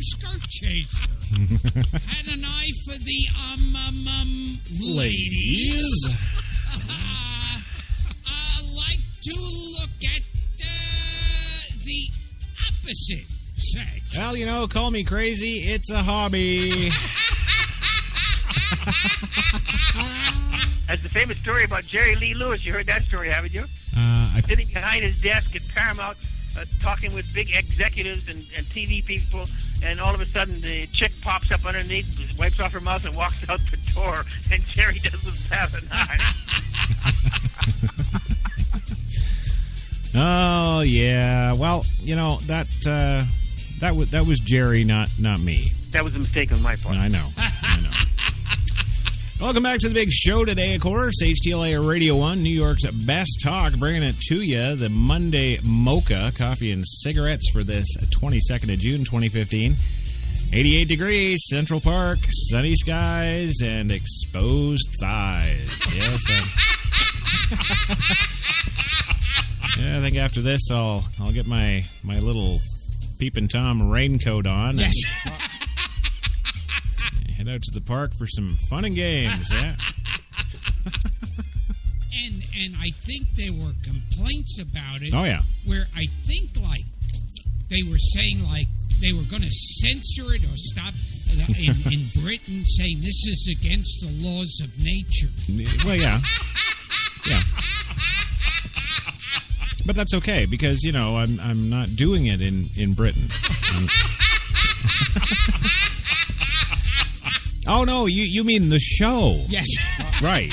skirt chaser. Had an eye for the, ladies. Like to look at the opposite sex. Well, you know, call me crazy. It's a hobby. That's the famous story about Jerry Lee Lewis. You heard that story, haven't you? Sitting behind his desk at Paramount, talking with big executives and TV people, and all of a sudden the chick pops up underneath, wipes off her mouth, and walks out the door, and Jerry doesn't have an eye. Oh, yeah. Well, you know, that was Jerry, not me. That was a mistake on my part. I know. Welcome back to the big show today, of course. HTLA Radio 1, New York's best talk, bringing it to you. The Monday Mocha, coffee and cigarettes for this 22nd of June, 2015. 88 degrees, Central Park, sunny skies, and exposed thighs. Yes. Yeah, I think after this, I'll get my little Peepin' Tom raincoat on. Yes. Head out to the park for some fun and games, yeah. And I think there were complaints about it. Oh, yeah. Where I think, like, they were saying, like, they were going to censor it or stop in Britain, saying this is against the laws of nature. Well, yeah. Yeah. But that's okay, because, you know, I'm not doing it in Britain. Oh, no, you mean the show. Yes. Right.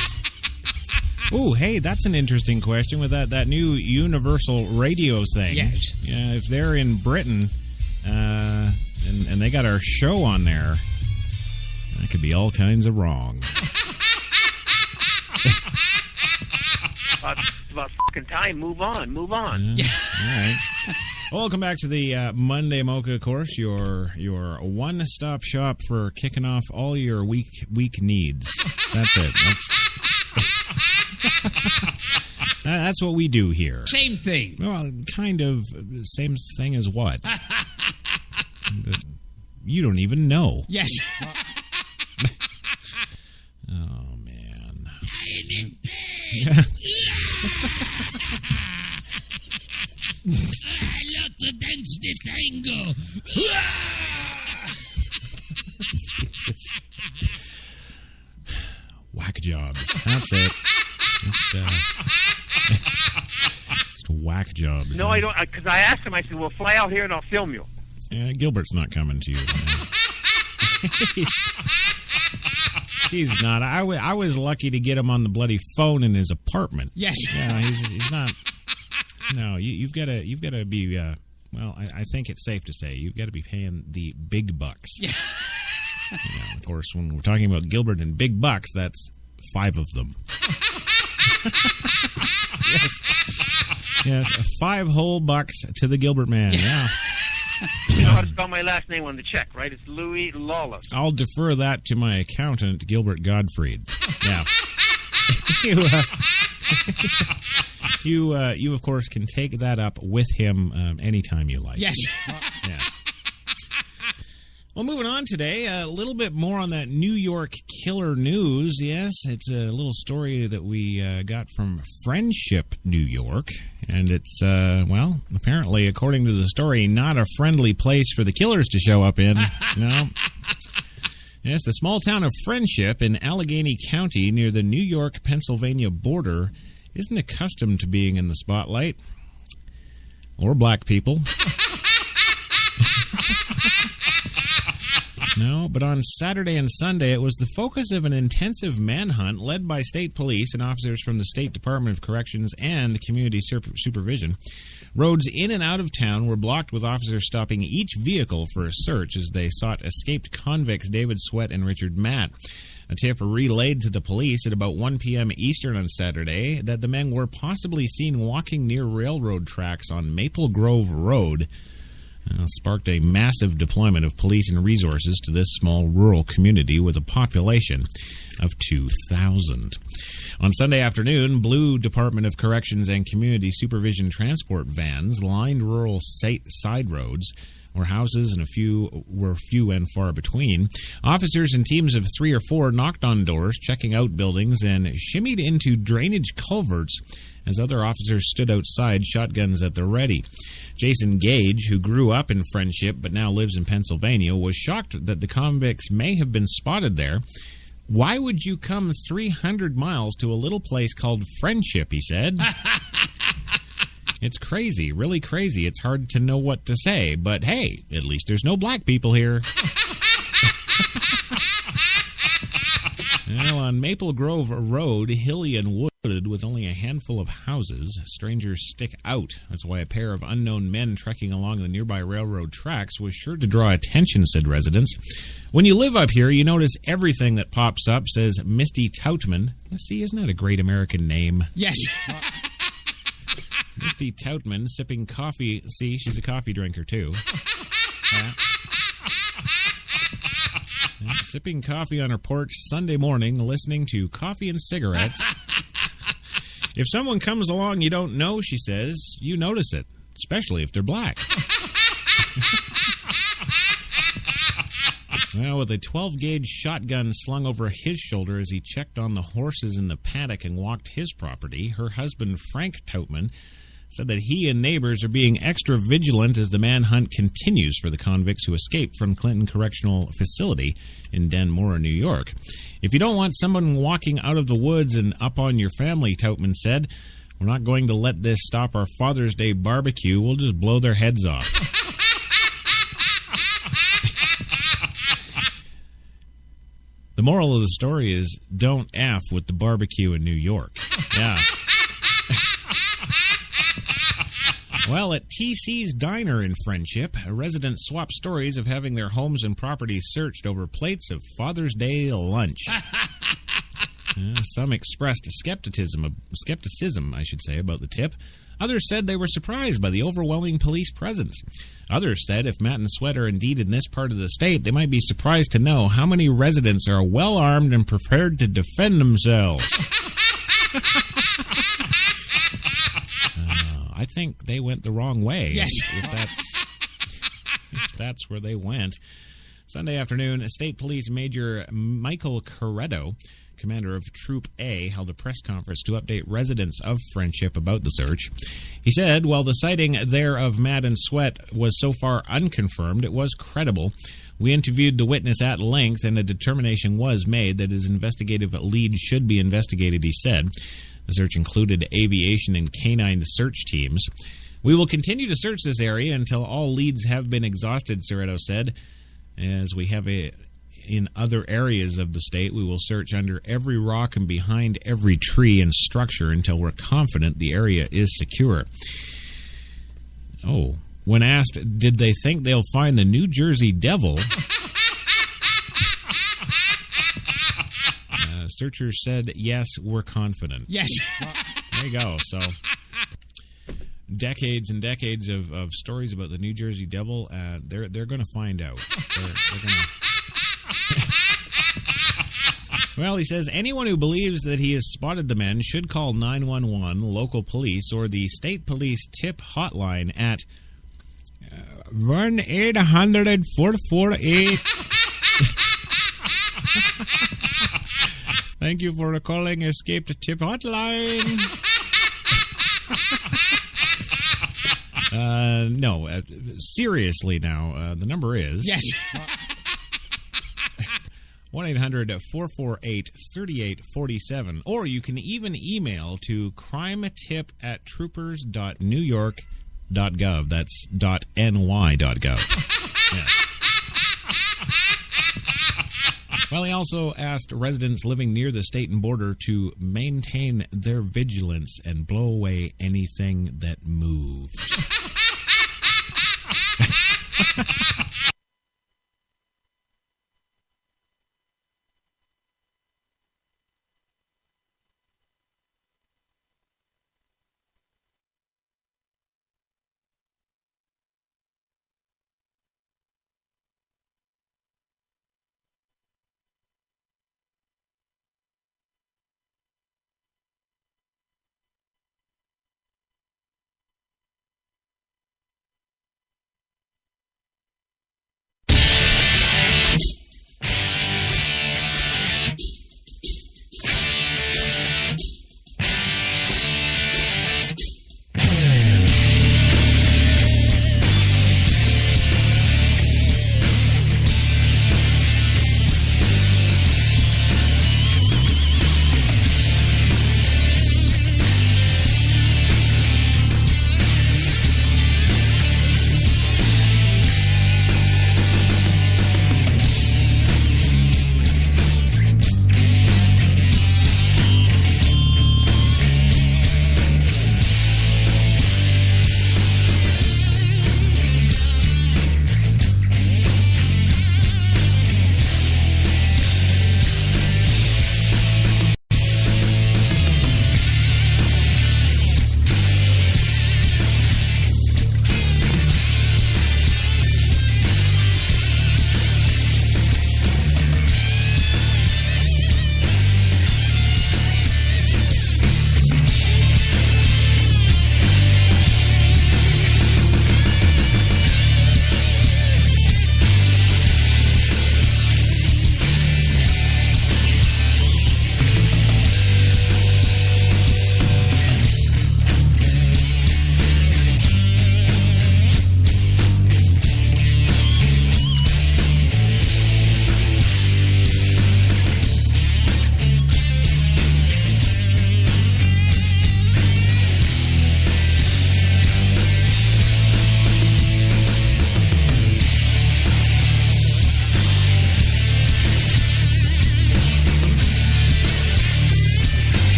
Ooh, hey, that's an interesting question with that new Universal Radio thing. Yes. Yeah, if they're in Britain and they got our show on there, that could be all kinds of wrong. It's about fucking time. Move on. Yeah. All right. Welcome back to the Monday Mocha, of course, your one-stop shop for kicking off all your week needs. That's it. That's what we do here. Same thing. Well, kind of same thing as what? You don't even know. Yes. Oh, man. I'm in bed. I love to dance the tango. Whack jobs. That's it. Just whack jobs. No, I don't, because I asked him, I said, well, fly out here and I'll film you. Yeah, Gilbert's not coming to you. He's not. I was lucky to get him on the bloody phone in his apartment. Yes. Yeah, he's not. No, you've got to be. Well, I think it's safe to say you've got to be paying the big bucks. Yeah. You know, of course, when we're talking about Gilbert and big bucks, that's 5 of them. Yes, 5 whole bucks to the Gilbert man. Yeah. You know how to spell my last name on the check, right? It's Louis Lawless. I'll defer that to my accountant, Gilbert Gottfried. Yeah. You of course can take that up with him anytime you like. Yes. Yes. Well, moving on today, a little bit more on that New York killer news. Yes, it's a little story that we got from Friendship, New York. And it's, well, apparently, according to the story, not a friendly place for the killers to show up in. No. Yes, the small town of Friendship in Allegheny County near the New York-Pennsylvania border isn't accustomed to being in the spotlight. Or black people. No, but on Saturday and Sunday, it was the focus of an intensive manhunt led by state police and officers from the State Department of Corrections and Community Supervision. Roads in and out of town were blocked with officers stopping each vehicle for a search as they sought escaped convicts David Sweat and Richard Matt. A tip relayed to the police at about 1 p.m. Eastern on Saturday that the men were possibly seen walking near railroad tracks on Maple Grove Road. Sparked a massive deployment of police and resources to this small rural community with a population of 2,000. On Sunday afternoon, blue Department of Corrections and Community Supervision transport vans lined rural side roads where houses and were few and far between. Officers in teams of 3 or 4 knocked on doors, checking out buildings, and shimmied into drainage culverts as other officers stood outside, shotguns at the ready. Jason Gage, who grew up in Friendship but now lives in Pennsylvania, was shocked that the convicts may have been spotted there. Why would you come 300 miles to a little place called Friendship, he said. It's crazy, really crazy. It's hard to know what to say, but hey, at least there's no black people here. Well, on Maple Grove Road, hilly and wooded with only a handful of houses, strangers stick out. That's why a pair of unknown men trekking along the nearby railroad tracks was sure to draw attention, said residents. When you live up here, you notice everything that pops up, says Misty Toutman. Let's see, isn't that a great American name? Yes. Misty Toutman, sipping coffee. See, she's a coffee drinker, too. Sipping coffee on her porch Sunday morning, listening to Coffee and Cigarettes. If someone comes along you don't know, she says, you notice it, especially if they're black. Well, with a 12-gauge shotgun slung over his shoulder as he checked on the horses in the paddock and walked his property, her husband, Frank Toutman, said that he and neighbors are being extra vigilant as the manhunt continues for the convicts who escaped from Clinton Correctional Facility in Danmora, New York. If you don't want someone walking out of the woods and up on your family, Toutman said, we're not going to let this stop our Father's Day barbecue. We'll just blow their heads off. The moral of the story is don't F with the barbecue in New York. Yeah. Well, at TC's Diner in Friendship, residents swap stories of having their homes and properties searched over plates of Father's Day lunch. Some expressed skepticism, about the tip. Others said they were surprised by the overwhelming police presence. Others said if Matt and Sweat are indeed in this part of the state, they might be surprised to know how many residents are well-armed and prepared to defend themselves. I think they went the wrong way. Yes. If that's where they went. Sunday afternoon, State Police Major Michael Corretto, commander of Troop A, held a press conference to update residents of Friendship about the search. He said, while the sighting there of Matt and Sweat was so far unconfirmed, it was credible. We interviewed the witness at length, and a determination was made that his investigative lead should be investigated, he said. The search included aviation and canine search teams. We will continue to search this area until all leads have been exhausted, Cerretto said. As we have in other areas of the state, we will search under every rock and behind every tree and structure until we're confident the area is secure. Oh, when asked, did they think they'll find the New Jersey Devil? Searchers said, yes, we're confident. Yes. Well, there you go. So, decades and decades of stories about the New Jersey Devil. They're going to find out. They're going to. Well, he says anyone who believes that he has spotted the men should call 911, local police, or the state police tip hotline at 1-800-448. Thank you for calling Escape Tip Hotline. No, seriously now, the number is... Yes. 1-800-448-3847. Or you can even email to crimetip@troopers.newyork.gov. That's .ny.gov. Yes. Well, he also asked residents living near the state and border to maintain their vigilance and blow away anything that moves.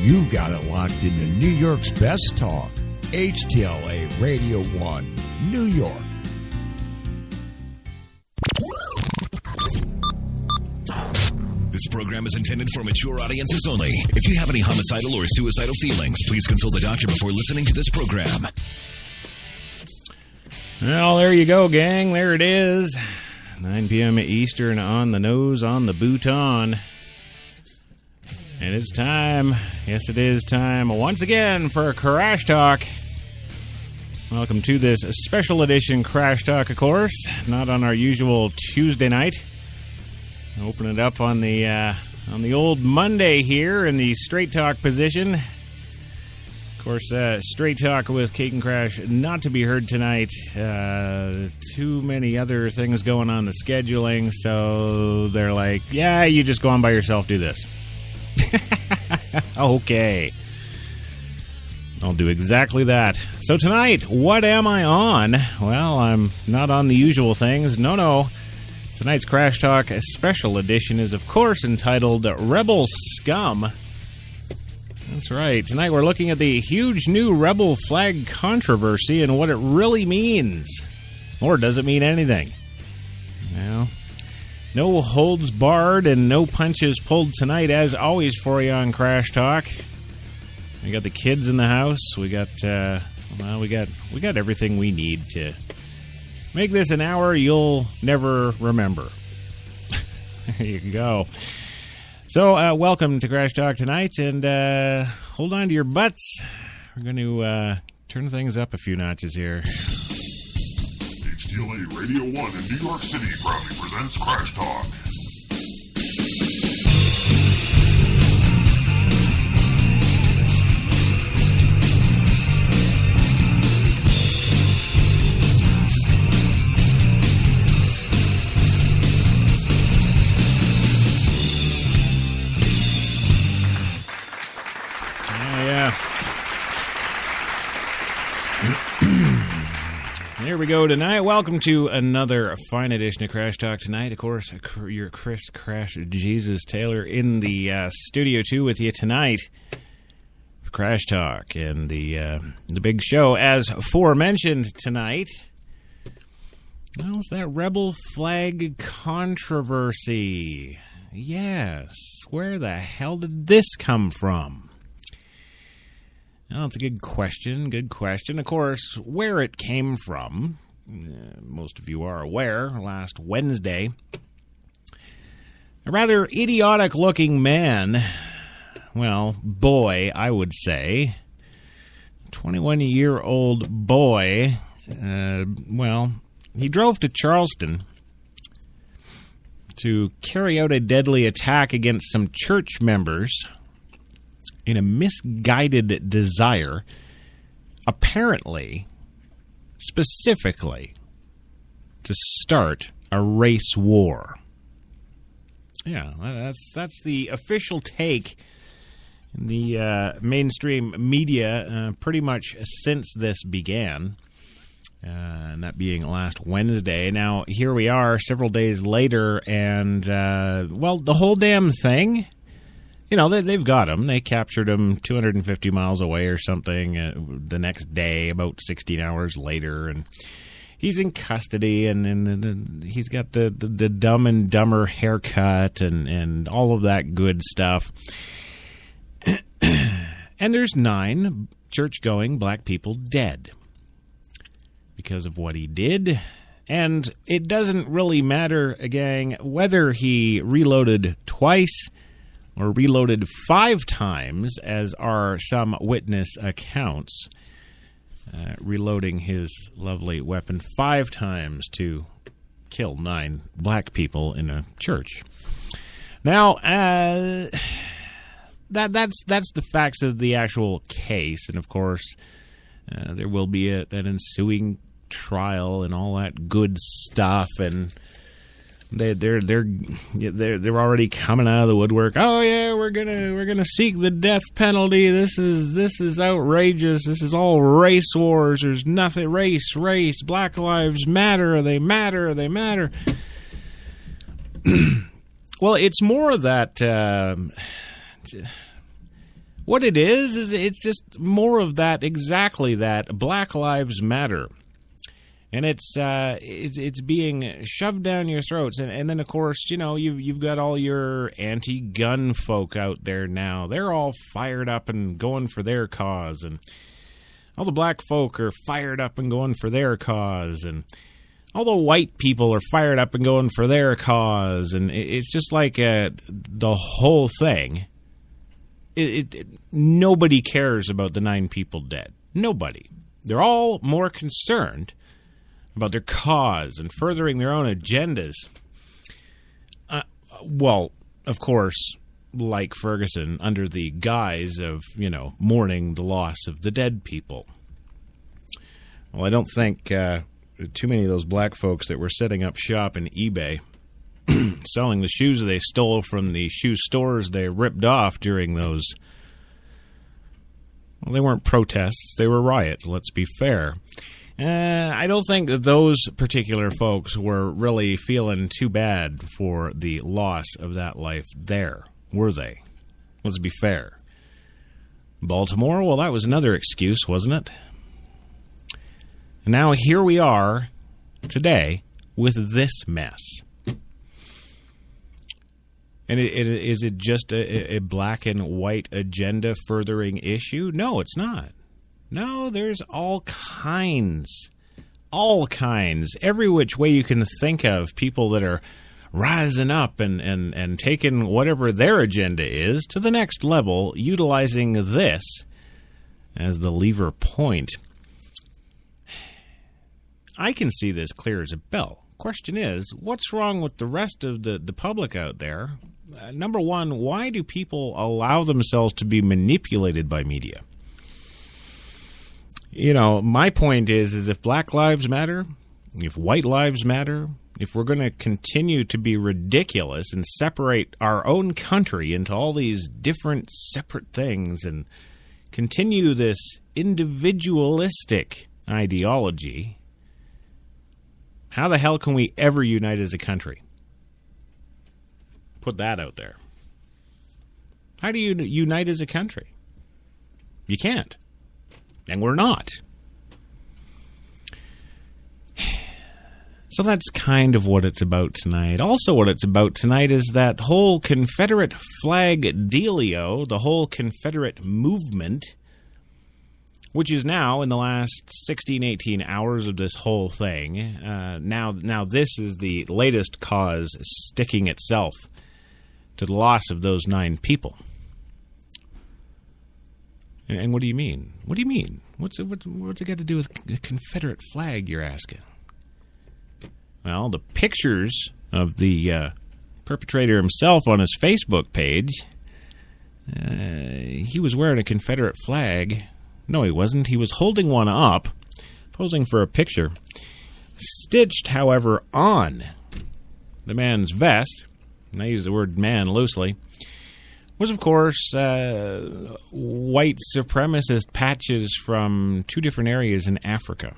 You got it locked into New York's best talk, HTLA Radio 1, New York. This program is intended for mature audiences only. If you have any homicidal or suicidal feelings, please consult a doctor before listening to this program. Well, there you go, gang. There it is. 9 p.m. Eastern, on the nose, on the bouton. And it's time. Yes, it is time once again for Crash Talk. Welcome to this special edition Crash Talk, of course. Not on our usual Tuesday night. Open it up on the old Monday here in the Straight Talk position. Of course, Straight Talk with Kate and Crash not to be heard tonight. Too many other things going on the scheduling, so they're like, yeah, you just go on by yourself, do this. Okay. I'll do exactly that. So tonight, what am I on? Well, I'm not on the usual things. No. Tonight's Crash Talk special edition is, of course, entitled Rebel Scum. That's right. Tonight we're looking at the huge new rebel flag controversy and what it really means. Or does it mean anything? Well, no holds barred and no punches pulled tonight, as always, for you on Crash Talk. We got the kids in the house. We got everything we need to make this an hour you'll never remember. There you go. So, welcome to Crash Talk tonight, and hold on to your butts. We're going to turn things up a few notches here. HTLA Radio 1 in New York City proudly presents Crash Talk. Here we go tonight. Welcome to another fine edition of Crash Talk tonight. Of course, your Chris Crash Jesus Taylor in the studio too with you tonight for Crash Talk and the big show as aforementioned tonight. Well, it's that rebel flag controversy. Yes, where the hell did this come from? Well, it's a good question. Of course, where it came from, most of you are aware, last Wednesday, a rather idiotic-looking man, well, boy, I would say, 21-year-old boy, he drove to Charleston to carry out a deadly attack against some church members in a misguided desire, apparently, specifically, to start a race war. Yeah, that's the official take in the mainstream media pretty much since this began, and that being last Wednesday. Now, here we are several days later, and, the whole damn thing, you know, they've got him. They captured him 250 miles away or something the next day, about 16 hours later, and he's in custody, and he's got the Dumb and Dumber haircut and all of that good stuff. And there's 9 church-going black people dead because of what he did. And it doesn't really matter, gang, whether he reloaded twice or reloaded 5 times, as are some witness accounts, reloading his lovely weapon 5 times to kill 9 black people in a church. Now, that's the facts of the actual case, and of course, there will be an ensuing trial and all that good stuff, and they're already coming out of the woodwork. Oh yeah, we're gonna seek the death penalty. This is outrageous. This is all race wars. There's nothing race. Black lives matter. They matter. Well, it's more of that. What it is it's just more of that, exactly that, Black Lives Matter. And it's being shoved down your throats. And then, of course, you've got all your anti-gun folk out there now. They're all fired up and going for their cause. And all the black folk are fired up and going for their cause. And all the white people are fired up and going for their cause. And it's just like the whole thing. Nobody cares about the 9 people dead. Nobody. They're all more concerned about their cause and furthering their own agendas. Well, of course, like Ferguson, under the guise of, mourning the loss of the dead people. Well, I don't think too many of those black folks that were setting up shop in eBay, selling the shoes they stole from the shoe stores they ripped off during those. Well, they weren't protests, they were riots, let's be fair. I don't think that those particular folks were really feeling too bad for the loss of that life there, were they? Let's be fair. Baltimore, well, that was another excuse, wasn't it? And now here we are today with this mess. And is it just a black and white agenda furthering issue? No, it's not. No, there's all kinds, every which way you can think of, people that are rising up and taking whatever their agenda is to the next level, utilizing this as the lever point. I can see this clear as a bell. Question is, what's wrong with the rest of the public out there? Number one, why do people allow themselves to be manipulated by media? My point is if Black Lives Matter, if white lives matter, if we're going to continue to be ridiculous and separate our own country into all these different separate things and continue this individualistic ideology, how the hell can we ever unite as a country? Put that out there. How do you unite as a country? You can't. And we're not. So that's kind of what it's about tonight. Also what it's about tonight is that whole Confederate flag dealio, the whole Confederate movement, which is now, in the last 16, 18 hours of this whole thing, now this is the latest cause sticking itself to the loss of those 9 people. And what do you mean? What do you mean? What's it got to do with the Confederate flag, you're asking? Well, the pictures of the perpetrator himself on his Facebook page, he was wearing a Confederate flag. No, he wasn't. He was holding one up, posing for a picture. Stitched, however, on the man's vest, and I use the word man loosely, was, of course, white supremacist patches from 2 different areas in Africa.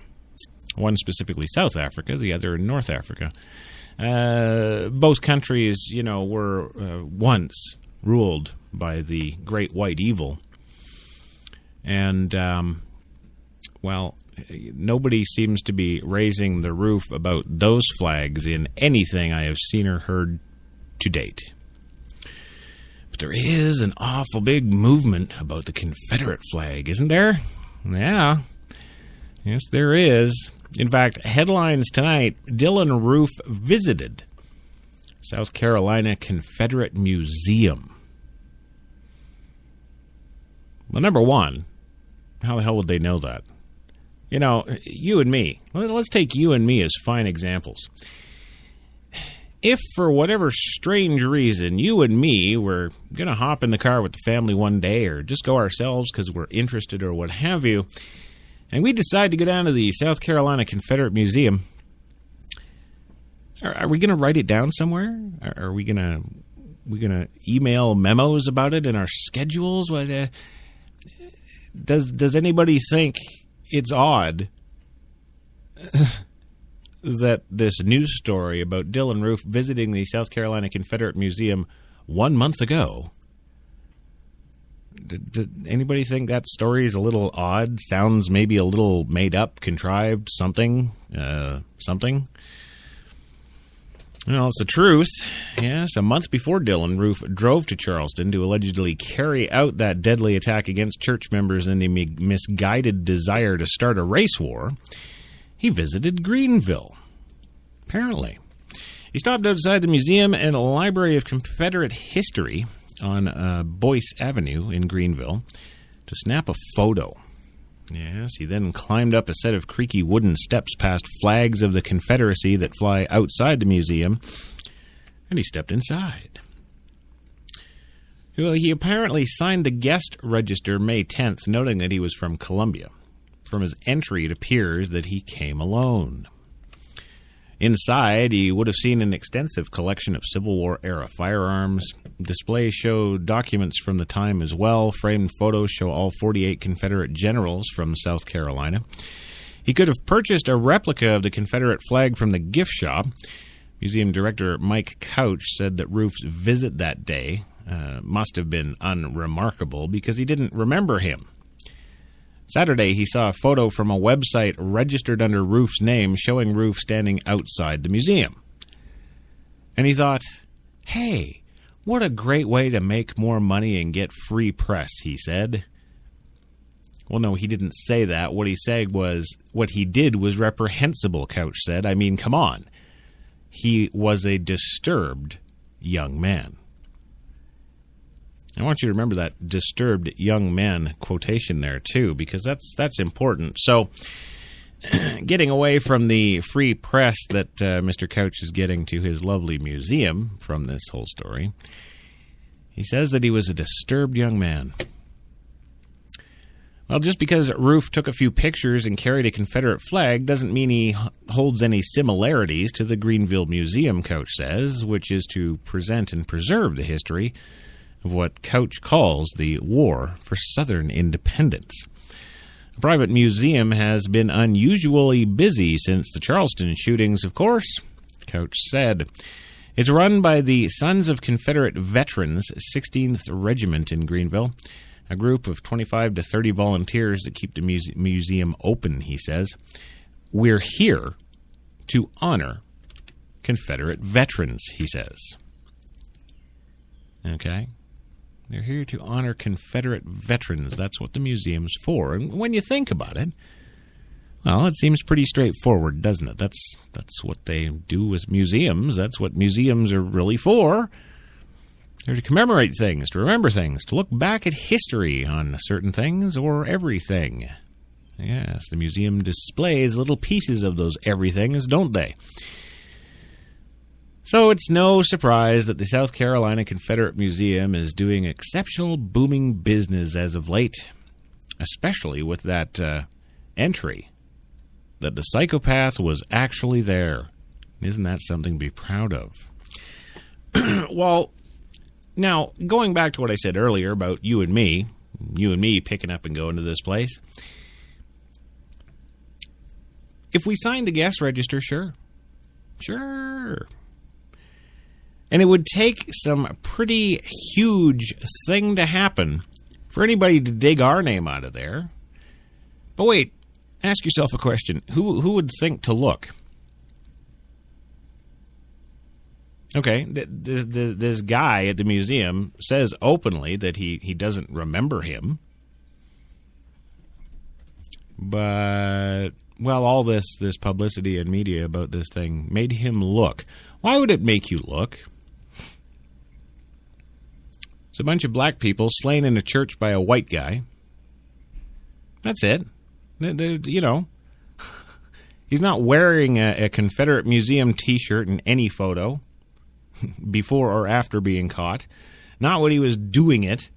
One specifically South Africa, the other in North Africa. Both countries, were once ruled by the great white evil. And, nobody seems to be raising the roof about those flags in anything I have seen or heard to date. There is an awful big movement about the Confederate flag, isn't there? Yeah. Yes, there is. In fact, headlines tonight, Dylan Roof visited South Carolina Confederate Museum. Well, number one, how the hell would they know that? You and me. Let's take you and me as fine examples. If, for whatever strange reason, you and me were going to hop in the car with the family one day or just go ourselves because we're interested or what have you, and we decide to go down to the South Carolina Confederate Museum, are we going to write it down somewhere? Are we going to email memos about it in our schedules? Does anybody think it's odd that this news story about Dylan Roof visiting the South Carolina Confederate Museum 1 month ago Did anybody think that story is a little odd? Sounds maybe a little made up, contrived, something? Well, it's the truth. Yes, a month before Dylan Roof drove to Charleston to allegedly carry out that deadly attack against church members in the misguided desire to start a race war, he visited Greenville. Apparently. He stopped outside the Museum and Library of Confederate History on Boyce Avenue in Greenville to snap a photo. Yes, he then climbed up a set of creaky wooden steps past flags of the Confederacy that fly outside the museum, and he stepped inside. Well, he apparently signed the guest register May 10th, noting that he was from Columbia. From his entry, it appears that he came alone. Inside, he would have seen an extensive collection of Civil War-era firearms. Displays show documents from the time as well. Framed photos show all 48 Confederate generals from South Carolina. He could have purchased a replica of the Confederate flag from the gift shop. Museum director Mike Couch said that Roof's visit that day must have been unremarkable because he didn't remember him. Saturday, he saw a photo from a website registered under Roof's name showing Roof standing outside the museum. And he thought, hey, what a great way to make more money and get free press, he said. Well, no, he didn't say that. What he said was, what he did was reprehensible, Couch said. I mean, come on. He was a disturbed young man. I want you to remember that disturbed young man quotation there, too, because that's important. So, getting away from the free press that Mr. Couch is getting to his lovely museum from this whole story, he says that he was a disturbed young man. Well, just because Roof took a few pictures and carried a Confederate flag doesn't mean he holds any similarities to the Greenville Museum, Couch says, which is to present and preserve the history of what Couch calls the War for Southern Independence. The private museum has been unusually busy since the Charleston shootings, of course, Couch said. It's run by the Sons of Confederate Veterans, 16th Regiment in Greenville, a group of 25 to 30 volunteers that keep the museum open, he says. We're here to honor Confederate veterans, he says. Okay? They're here to honor Confederate veterans. That's what the museum's for. And when you think about it, well, it seems pretty straightforward, doesn't it? That's what they do with museums. That's what museums are really for. They're to commemorate things, to remember things, to look back at history on certain things or everything. Yes, the museum displays little pieces of those everythings, don't they? So it's no surprise that the South Carolina Confederate Museum is doing exceptional booming business as of late, especially with that entry that the psychopath was actually there. Isn't that something to be proud of? Well, now, going back to what I said earlier about you and me picking up and going to this place, if we signed the guest register, sure. And it would take some pretty huge thing to happen for anybody to dig our name out of there. But wait, ask yourself a question. Who would think to look? Okay, this guy at the museum says openly that he doesn't remember him. But, well, all this publicity and media about this thing made him look. Why would it make you look? It's a bunch of black people slain in a church by a white guy. That's it. You know, he's not wearing a Confederate Museum T-shirt in any photo before or after being caught. Not when he was doing it.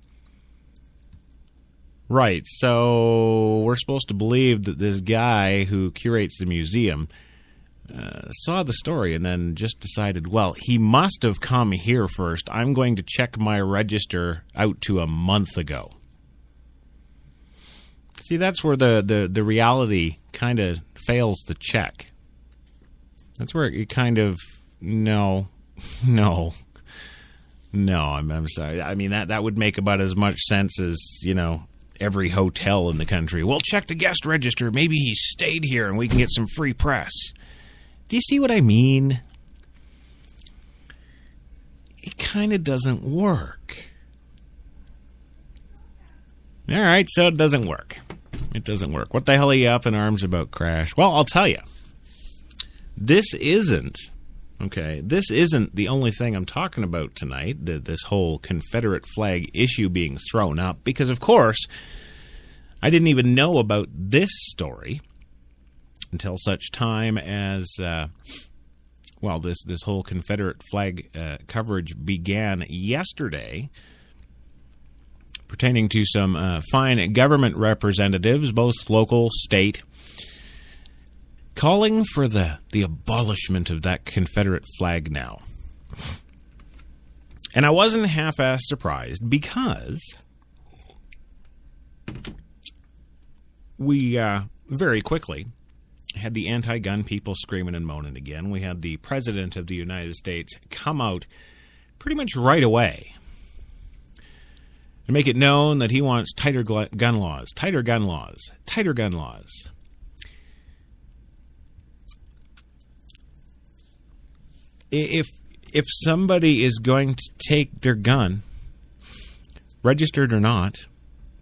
Right, so we're supposed to believe that this guy who curates the museum saw the story and then just decided, well, he must have come here first. I'm going to check my register out to a month ago. See, that's where the reality kind of fails to check. That's where it kind of, no. No, I'm sorry. I mean, that would make about as much sense as, every hotel in the country. We'll check the guest register. Maybe he stayed here and we can get some free press. Do you see what I mean? It kind of doesn't work. All right, so it doesn't work. It doesn't work. What the hell are you up in arms about, Crash? Well, I'll tell you. This isn't the only thing I'm talking about tonight, this whole Confederate flag issue being thrown up, because, of course, I didn't even know about this story until such time as, this whole Confederate flag coverage began yesterday, pertaining to some fine government representatives, both local, state, calling for the abolishment of that Confederate flag now. And I wasn't half-assed surprised because we very quickly had the anti-gun people screaming and moaning again. We had the President of the United States come out pretty much right away and make it known that he wants tighter gun laws, tighter gun laws, tighter gun laws. If somebody is going to take their gun, registered or not,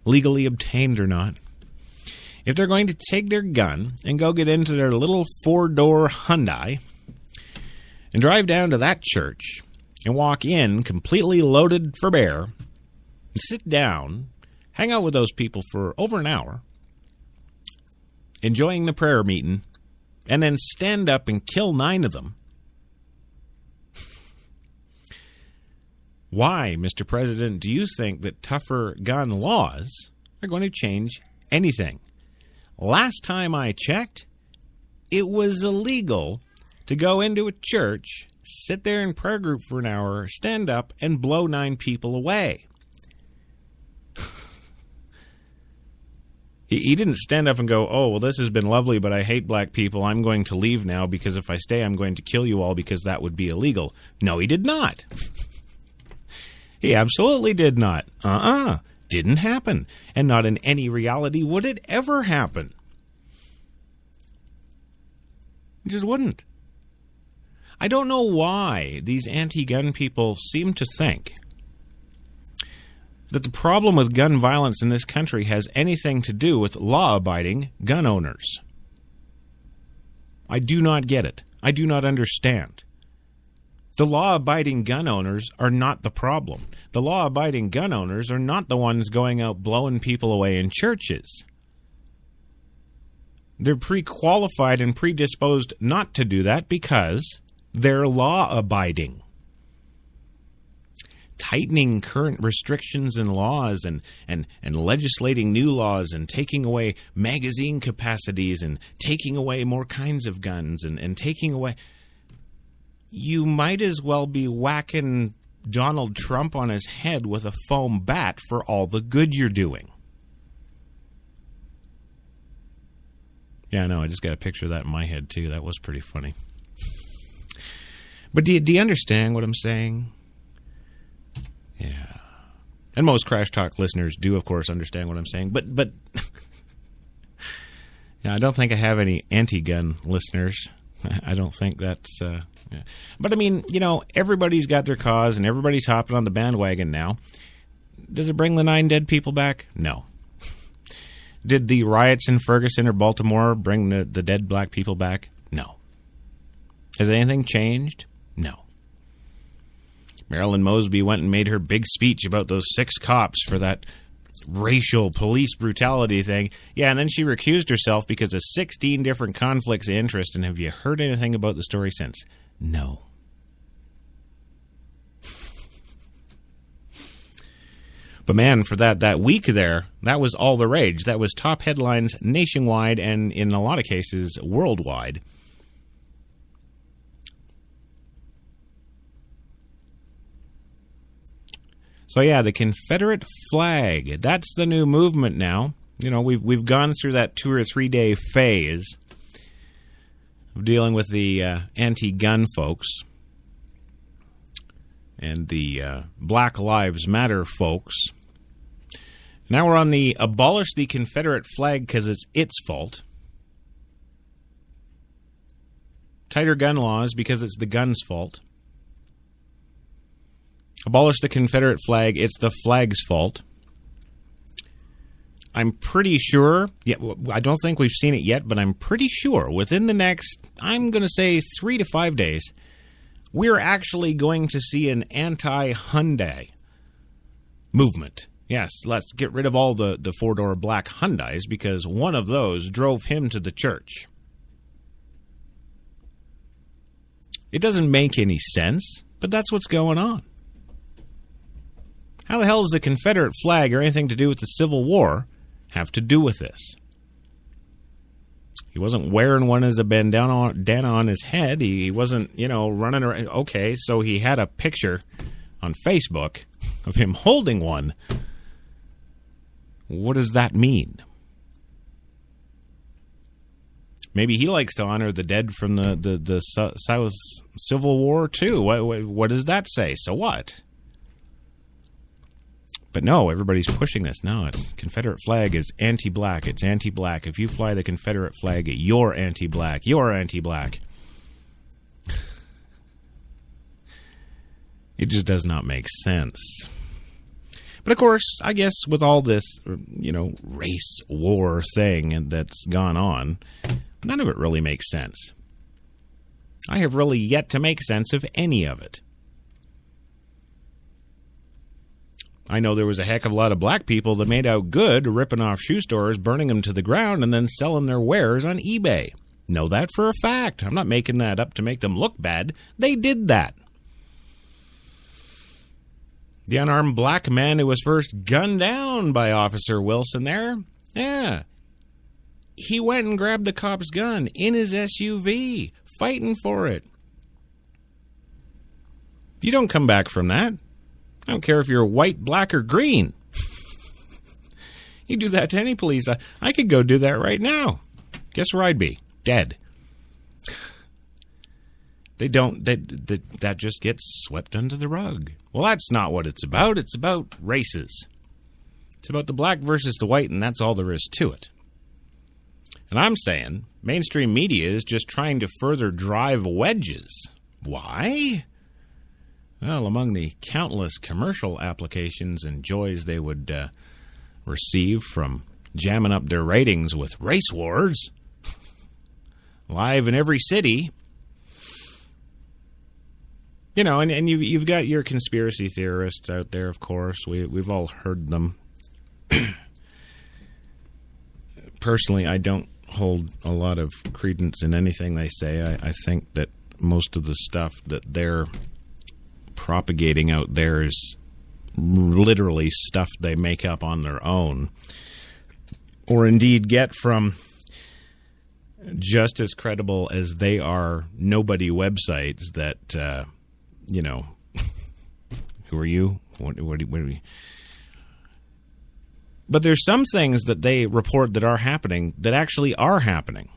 legally obtained or not, if they're going to take their gun and go get into their little 4-door Hyundai and drive down to that church and walk in completely loaded for bear, and sit down, hang out with those people for over an hour, enjoying the prayer meeting, and then stand up and kill 9 of them, why, Mr. President, do you think that tougher gun laws are going to change anything? Last time I checked, it was illegal to go into a church, sit there in prayer group for an hour, stand up, and blow 9 people away. He didn't stand up and go, oh, well, this has been lovely, but I hate black people. I'm going to leave now because if I stay, I'm going to kill you all because that would be illegal. No, he did not. He absolutely did not. Didn't happen. And not in any reality would it ever happen. It just wouldn't. I don't know why these anti-gun people seem to think that the problem with gun violence in this country has anything to do with law-abiding gun owners. I do not get it. I do not understand. The law-abiding gun owners are not the problem. The law-abiding gun owners are not the ones going out blowing people away in churches. They're pre-qualified and predisposed not to do that because they're law-abiding. Tightening current restrictions and laws and legislating new laws and taking away magazine capacities and taking away more kinds of guns and taking away... You might as well be whacking Donald Trump on his head with a foam bat for all the good you're doing. Yeah, I know. I just got a picture of that in my head, too. That was pretty funny. But do you understand what I'm saying? Yeah. And most Crash Talk listeners do, of course, understand what I'm saying. But yeah, I don't think I have any anti-gun listeners. I don't think that's... Yeah. But, I mean, everybody's got their cause and everybody's hopping on the bandwagon now. Does it bring the 9 dead people back? No. Did the riots in Ferguson or Baltimore bring the dead black people back? No. Has anything changed? No. Marilyn Mosby went and made her big speech about those 6 cops for that racial police brutality thing. Yeah, and then she recused herself because of 16 different conflicts of interest. And have you heard anything about the story since? No. But man, for that week there, that was all the rage. That was top headlines nationwide and in a lot of cases worldwide. So yeah, the Confederate flag, that's the new movement now. We've gone through that 2 or 3 day phase of dealing with the anti-gun folks. and the Black Lives Matter folks. Now we're on the abolish the Confederate flag because it's its fault. Tighter gun laws because it's the gun's fault. Abolish the Confederate flag, it's the flag's fault. I'm pretty sure, I don't think we've seen it yet, but I'm pretty sure within the next, I'm going to say 3 to 5 days, we're actually going to see an anti-Hyundai movement. Yes, let's get rid of all the four-door black Hyundais because one of those drove him to the church. It doesn't make any sense, but that's what's going on. How the hell does the Confederate flag or anything to do with the Civil War have to do with this? He wasn't wearing one as a bandana on his head. He wasn't, running around. Okay, so he had a picture on Facebook of him holding one. What does that mean? Maybe he likes to honor the dead from the South Civil War, too. What does that say? So what? But no, everybody's pushing this. No, it's Confederate flag is anti-black. It's anti-black. If you fly the Confederate flag, you're anti-black. You're anti-black. It just does not make sense. But of course, I guess with all this, race war thing that's gone on, none of it really makes sense. I have really yet to make sense of any of it. I know there was a heck of a lot of black people that made out good ripping off shoe stores, burning them to the ground, and then selling their wares on eBay. Know that for a fact. I'm not making that up to make them look bad. They did that. The unarmed black man who was first gunned down by Officer Wilson there, yeah, he went and grabbed the cop's gun in his SUV, fighting for it. You don't come back from that. I don't care if you're white, black, or green. You do that to any police. I could go do that right now. Guess where I'd be? Dead. They don't. That just gets swept under the rug. Well, that's not what it's about. It's about races. It's about the black versus the white, and that's all there is to it. And I'm saying mainstream media is just trying to further drive wedges. Why? Well, among the countless commercial applications and joys they would receive from jamming up their ratings with race wars, live in every city, and you've got your conspiracy theorists out there, of course. We've all heard them. Personally, I don't hold a lot of credence in anything they say. I think that most of the stuff that they're propagating out there is literally stuff they make up on their own, or indeed get from just as credible as they are nobody websites that, who are you? What are you? But there's some things that they report that are happening that actually are happening.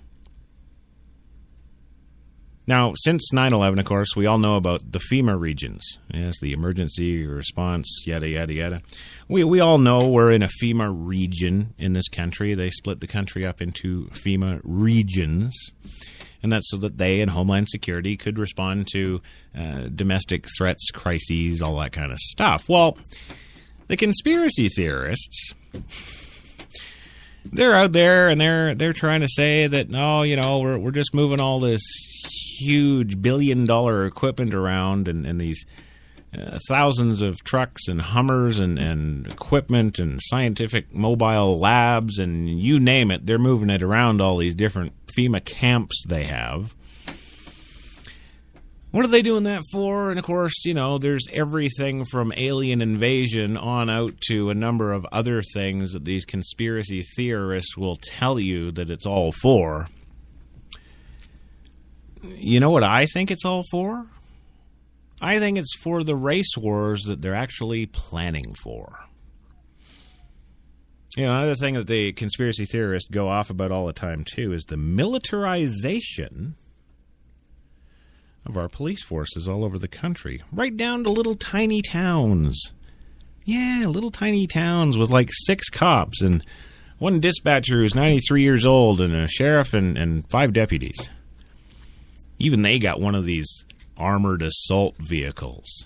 Now, since 9/11, of course, we all know about the FEMA regions. Yes, the emergency response, yada, yada, yada. We all know we're in a FEMA region in this country. They split the country up into FEMA regions. And that's so that they and Homeland Security could respond to domestic threats, crises, all that kind of stuff. Well, the conspiracy theorists, they're out there and they're trying to say that, we're just moving all this huge billion-dollar equipment around and these thousands of trucks and Hummers and equipment and scientific mobile labs and you name it, they're moving it around all these different FEMA camps they have. What are they doing that for? And of course, there's everything from alien invasion on out to a number of other things that these conspiracy theorists will tell you that it's all for. You know what I think it's all for? I think it's for the race wars that they're actually planning for. Another thing that the conspiracy theorists go off about all the time, too, is the militarization of our police forces all over the country, right down to little tiny towns. Yeah, little tiny towns with like 6 cops and one dispatcher who's 93 years old and a sheriff and 5 deputies. Even they got one of these armored assault vehicles.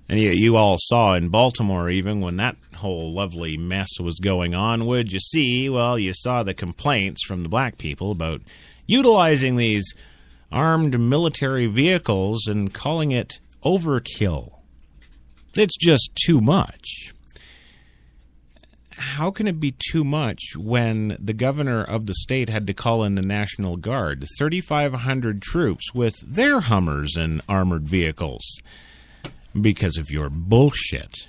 And you all saw in Baltimore, even when that whole lovely mess was going on, would you see? Well, you saw the complaints from the black people about utilizing these armed military vehicles and calling it overkill. It's just too much. How can it be too much when the governor of the state had to call in the National Guard, 3,500 troops with their Hummers and armored vehicles? Because of your bullshit.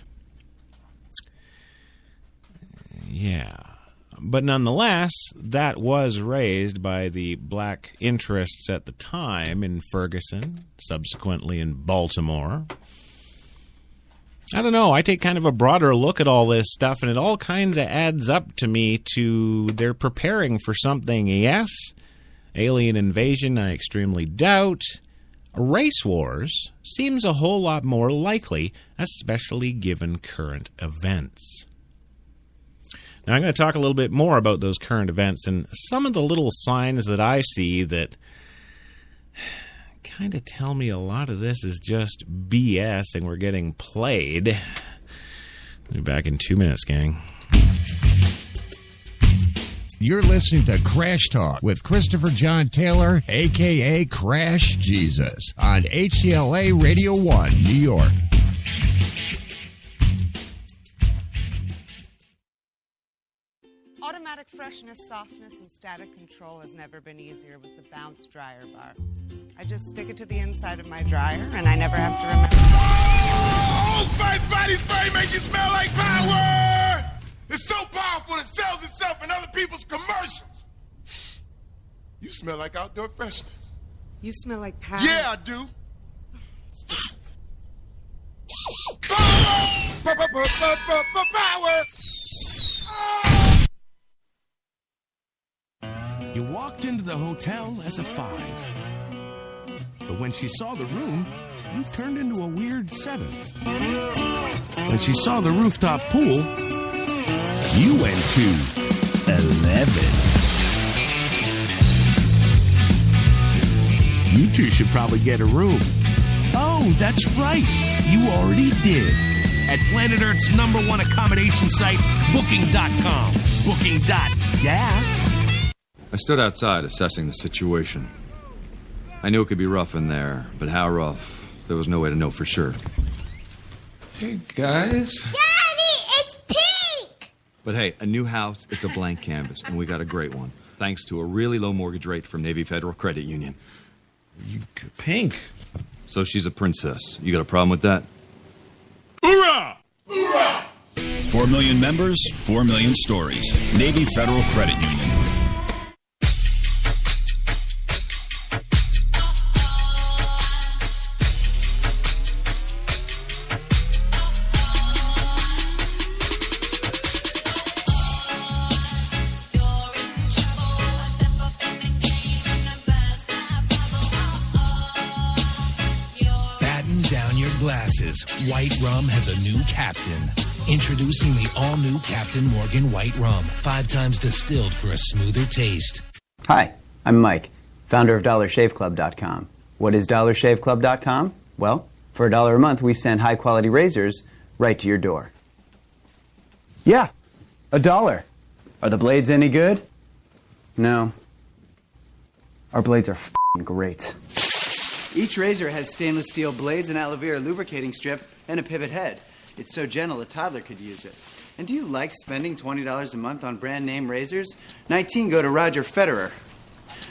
Yeah. But nonetheless, that was raised by the black interests at the time in Ferguson, subsequently in Baltimore. I don't know. I take kind of a broader look at all this stuff, and it all kind of adds up to me to they're preparing for something, yes. Alien invasion, I extremely doubt. Race wars seems a whole lot more likely, especially given current events. Now, I'm going to talk a little bit more about those current events and some of the little signs that I see that kind of tell me a lot of this is just BS and we're getting played. I'll be back in 2 minutes, gang. You're listening to Crash Talk with Christopher John Taylor, a.k.a. Crash Jesus, on HTLA Radio 1, New York. Automatic freshness, softness, and static control has never been easier with the Bounce Dryer Bar. I just stick it to the inside of my dryer, and I never have to remember. Old Spice Body Spray makes you smell like power! It's so powerful it sells itself in other people's commercials. You smell like outdoor freshness. You smell like power. Yeah, I do. Power! You walked into the hotel as a 5. But when she saw the room, you turned into a weird 7. When she saw the rooftop pool, you went to 11. You two should probably get a room. Oh, that's right. You already did. At Planet Earth's #1 accommodation site, Booking.com. Booking.yeah. I stood outside assessing the situation. I knew it could be rough in there, but how rough, there was no way to know for sure. Hey, guys. Daddy, it's pink! But hey, a new house, it's a blank canvas, and we got a great one, thanks to a really low mortgage rate from Navy Federal Credit Union. Pink? So she's a princess. You got a problem with that? Hoorah! Hoorah! 4 million members, 4 million stories. Navy Federal Credit Union. White Rum has a new captain. Introducing the all-new Captain Morgan White Rum. 5 times distilled for a smoother taste. Hi, I'm Mike, founder of DollarShaveClub.com. What is DollarShaveClub.com? Well, for $1 a month, we send high-quality razors right to your door. Yeah, $1. Are the blades any good? No. Our blades are f***ing great. Each razor has stainless steel blades, an aloe vera lubricating strip, and a pivot head. It's so gentle a toddler could use it. And do you like spending $20 a month on brand name razors? 19 go to Roger Federer.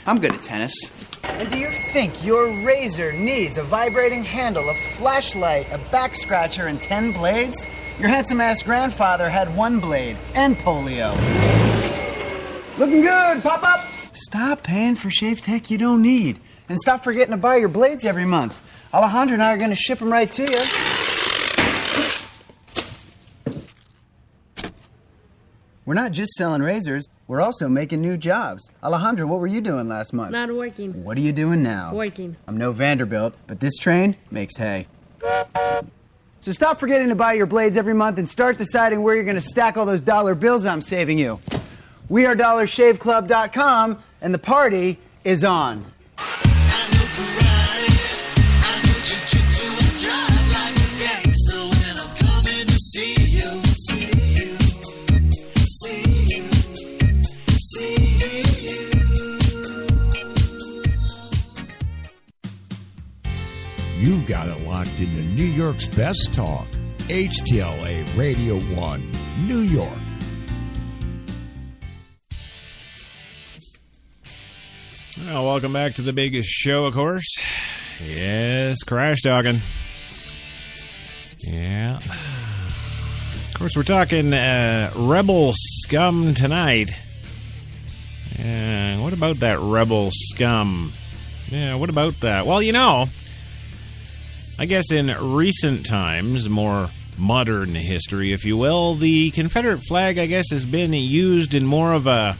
I'm good at tennis. And do you think your razor needs a vibrating handle, a flashlight, a back scratcher, and 10 blades? Your handsome-ass grandfather had 1 blade and polio. Looking good, Pop-Up! Stop paying for shave tech you don't need. And stop forgetting to buy your blades every month. Alejandro and I are going to ship them right to you. We're not just selling razors, we're also making new jobs. Alejandro, what were you doing last month? Not working. What are you doing now? Working. I'm no Vanderbilt, but this train makes hay. So stop forgetting to buy your blades every month and start deciding where you're going to stack all those dollar bills I'm saving you. We are DollarShaveClub.com, and the party is on. You got it locked into New York's best talk, HTLA Radio 1, New York. Well, welcome back to the biggest show, of course. Yes, Crash Talking. Yeah. Of course, we're talking Rebel Scum tonight. What about that Rebel Scum? Yeah, what about that? Well, you know, I guess in recent times, more modern history, if you will, the Confederate flag, I guess, has been used in more of a,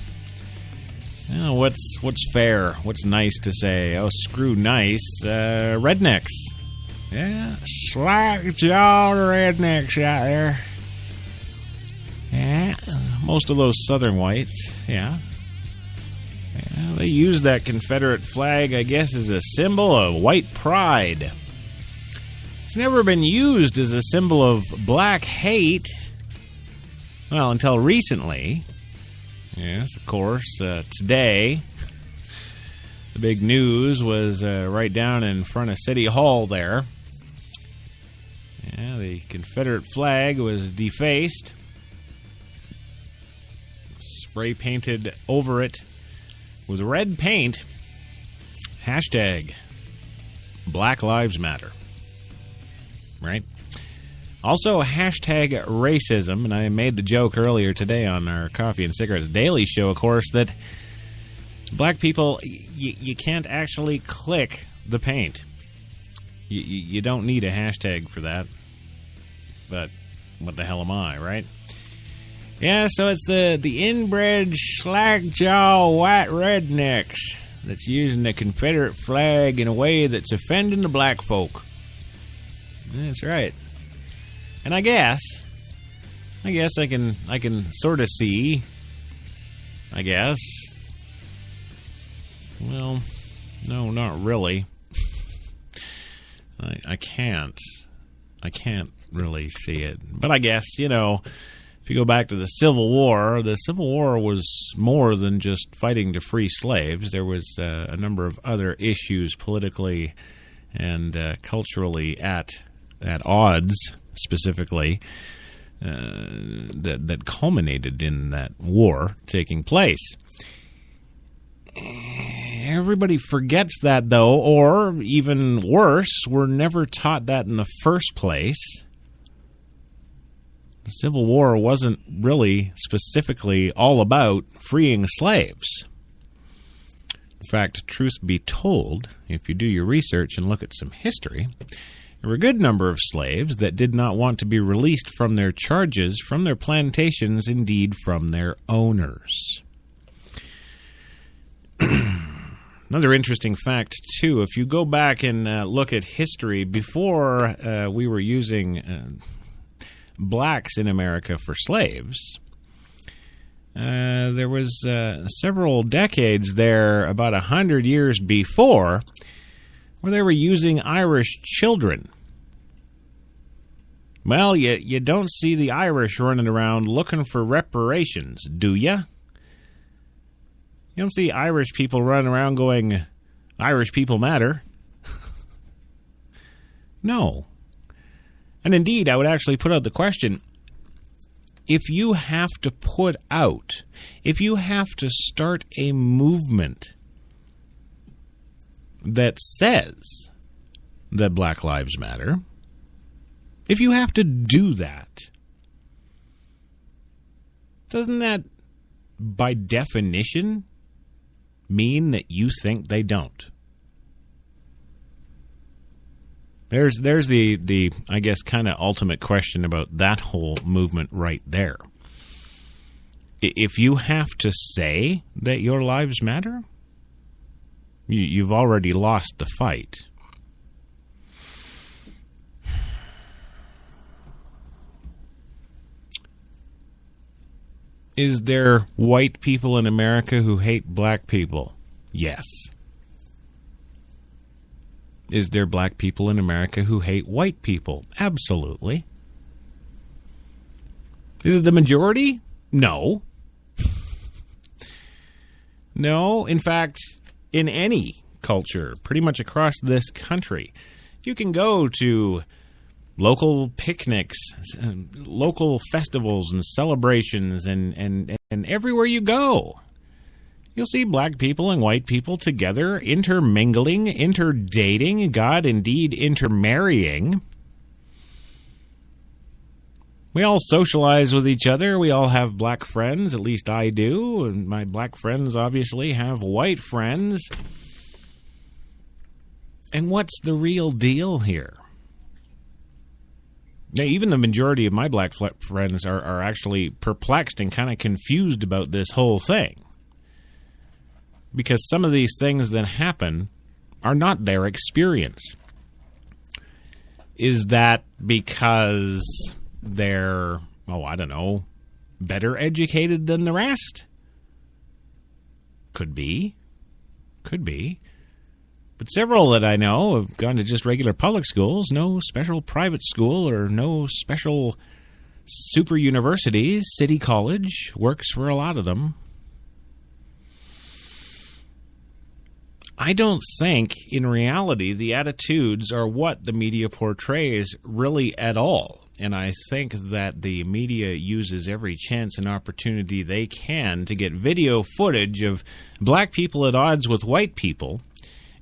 you know, what's fair, what's nice to say. Oh, screw nice. Rednecks. Yeah, slack-jawed rednecks out there. Yeah, most of those southern whites, yeah. They use that Confederate flag, I guess, as a symbol of white pride. It's never been used as a symbol of black hate. Well, until recently. Yes, of course. Today, the big news was right down in front of City Hall there. Yeah, the Confederate flag was defaced. Spray painted over it with red paint. Hashtag Black Lives Matter. Right? Also, hashtag racism, and I made the joke earlier today on our Coffee and Cigarettes Daily show, of course, that black people, you can't actually click the paint. You don't need a hashtag for that. But what the hell am I, right? Yeah, so it's the inbred slack-jaw white rednecks that's using the Confederate flag in a way that's offending the black folk. That's right. And I guess I can sort of see. I guess. Well, no, not really. I can't really see it. But I guess, you know, if you go back to the Civil War was more than just fighting to free slaves. There was a number of other issues politically and culturally at odds, specifically, that culminated in that war taking place. Everybody forgets that, though, or even worse, we're never taught that in the first place. The Civil War wasn't really specifically all about freeing slaves. In fact, truth be told, if you do your research and look at some history, there were a good number of slaves that did not want to be released from their charges, from their plantations, indeed from their owners. Another interesting fact, too, if you go back and look at history, before we were using blacks in America for slaves, there was several decades there, about 100 years before, where they were using Irish children. Well, you don't see the Irish running around looking for reparations, do you? You don't see Irish people running around going, Irish people matter. No. And indeed, I would actually put out the question, if you have to start a movement that says that Black Lives Matter, if you have to do that, doesn't that, by definition, mean that you think they don't? There's the I guess, kind of ultimate question about that whole movement right there. if you have to say that your lives matter, you've already lost the fight. Is there white people in America who hate black people? Yes. Is there black people in America who hate white people? Absolutely. Is it the majority? No. No. In fact, in any culture, pretty much across this country, you can go to local picnics, local festivals and celebrations, and everywhere you go, you'll see black people and white people together, intermingling, interdating, God, indeed, intermarrying. We all socialize with each other. We all have black friends, at least I do, and my black friends obviously have white friends. And what's the real deal here? Now, even the majority of my black friends are actually perplexed and kind of confused about this whole thing. Because some of these things that happen are not their experience. Is that because they're, better educated than the rest? Could be. Could be. But several that I know have gone to just regular public schools, no special private school or no special super universities. City College works for a lot of them. I don't think, in reality, the attitudes are what the media portrays really at all. And I think that the media uses every chance and opportunity they can to get video footage of black people at odds with white people,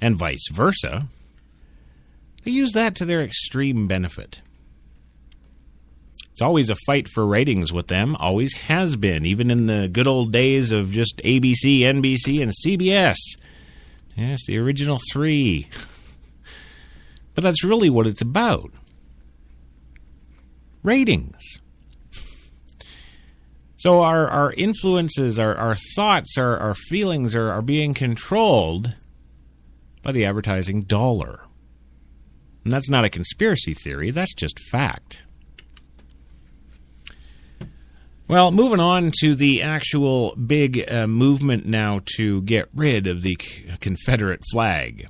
and vice versa. They use that to their extreme benefit. It's always a fight for ratings with them, always has been, even in the good old days of just ABC, NBC, and CBS. Yes, the original three. But that's really what it's about. Ratings. So our influences, our thoughts, our feelings are being controlled by the advertising dollar. And that's not a conspiracy theory, that's just fact. Well, moving on to the actual big movement now to get rid of the Confederate flag.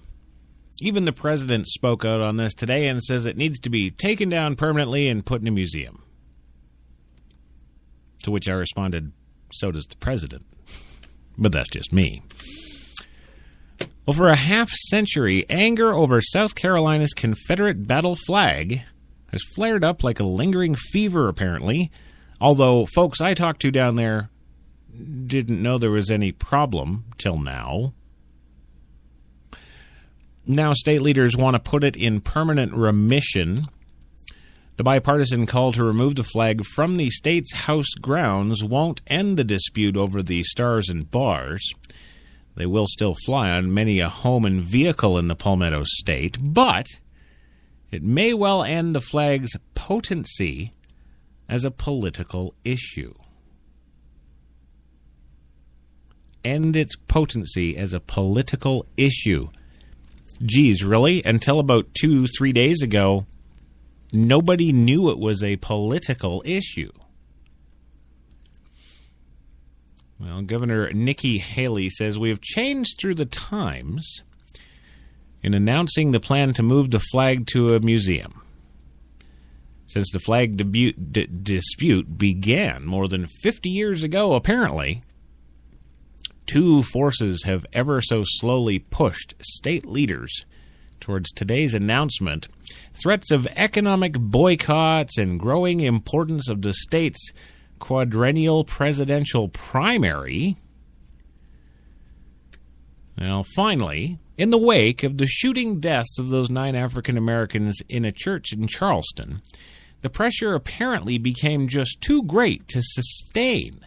Even the president spoke out on this today and says it needs to be taken down permanently and put in a museum. To which I responded, so does the president. But that's just me. Well, for a half-century, anger over South Carolina's Confederate battle flag has flared up like a lingering fever, apparently, although folks I talked to down there didn't know there was any problem till now. Now state leaders want to put it in permanent remission. The bipartisan call to remove the flag from the state's House grounds won't end the dispute over the stars and bars. They will still fly on many a home and vehicle in the Palmetto State, but it may well end the flag's potency as a political issue. End its potency as a political issue. Geez, really? Until about 2-3 days ago, nobody knew it was a political issue. Well, Governor Nikki Haley says we have changed through the times in announcing the plan to move the flag to a museum. Since the flag dispute began more than 50 years ago, apparently, two forces have ever so slowly pushed state leaders towards today's announcement. Threats of economic boycotts and growing importance of the state's quadrennial presidential primary. Well, finally, in the wake of the shooting deaths of those 9 African Americans in a church in Charleston, the pressure apparently became just too great to sustain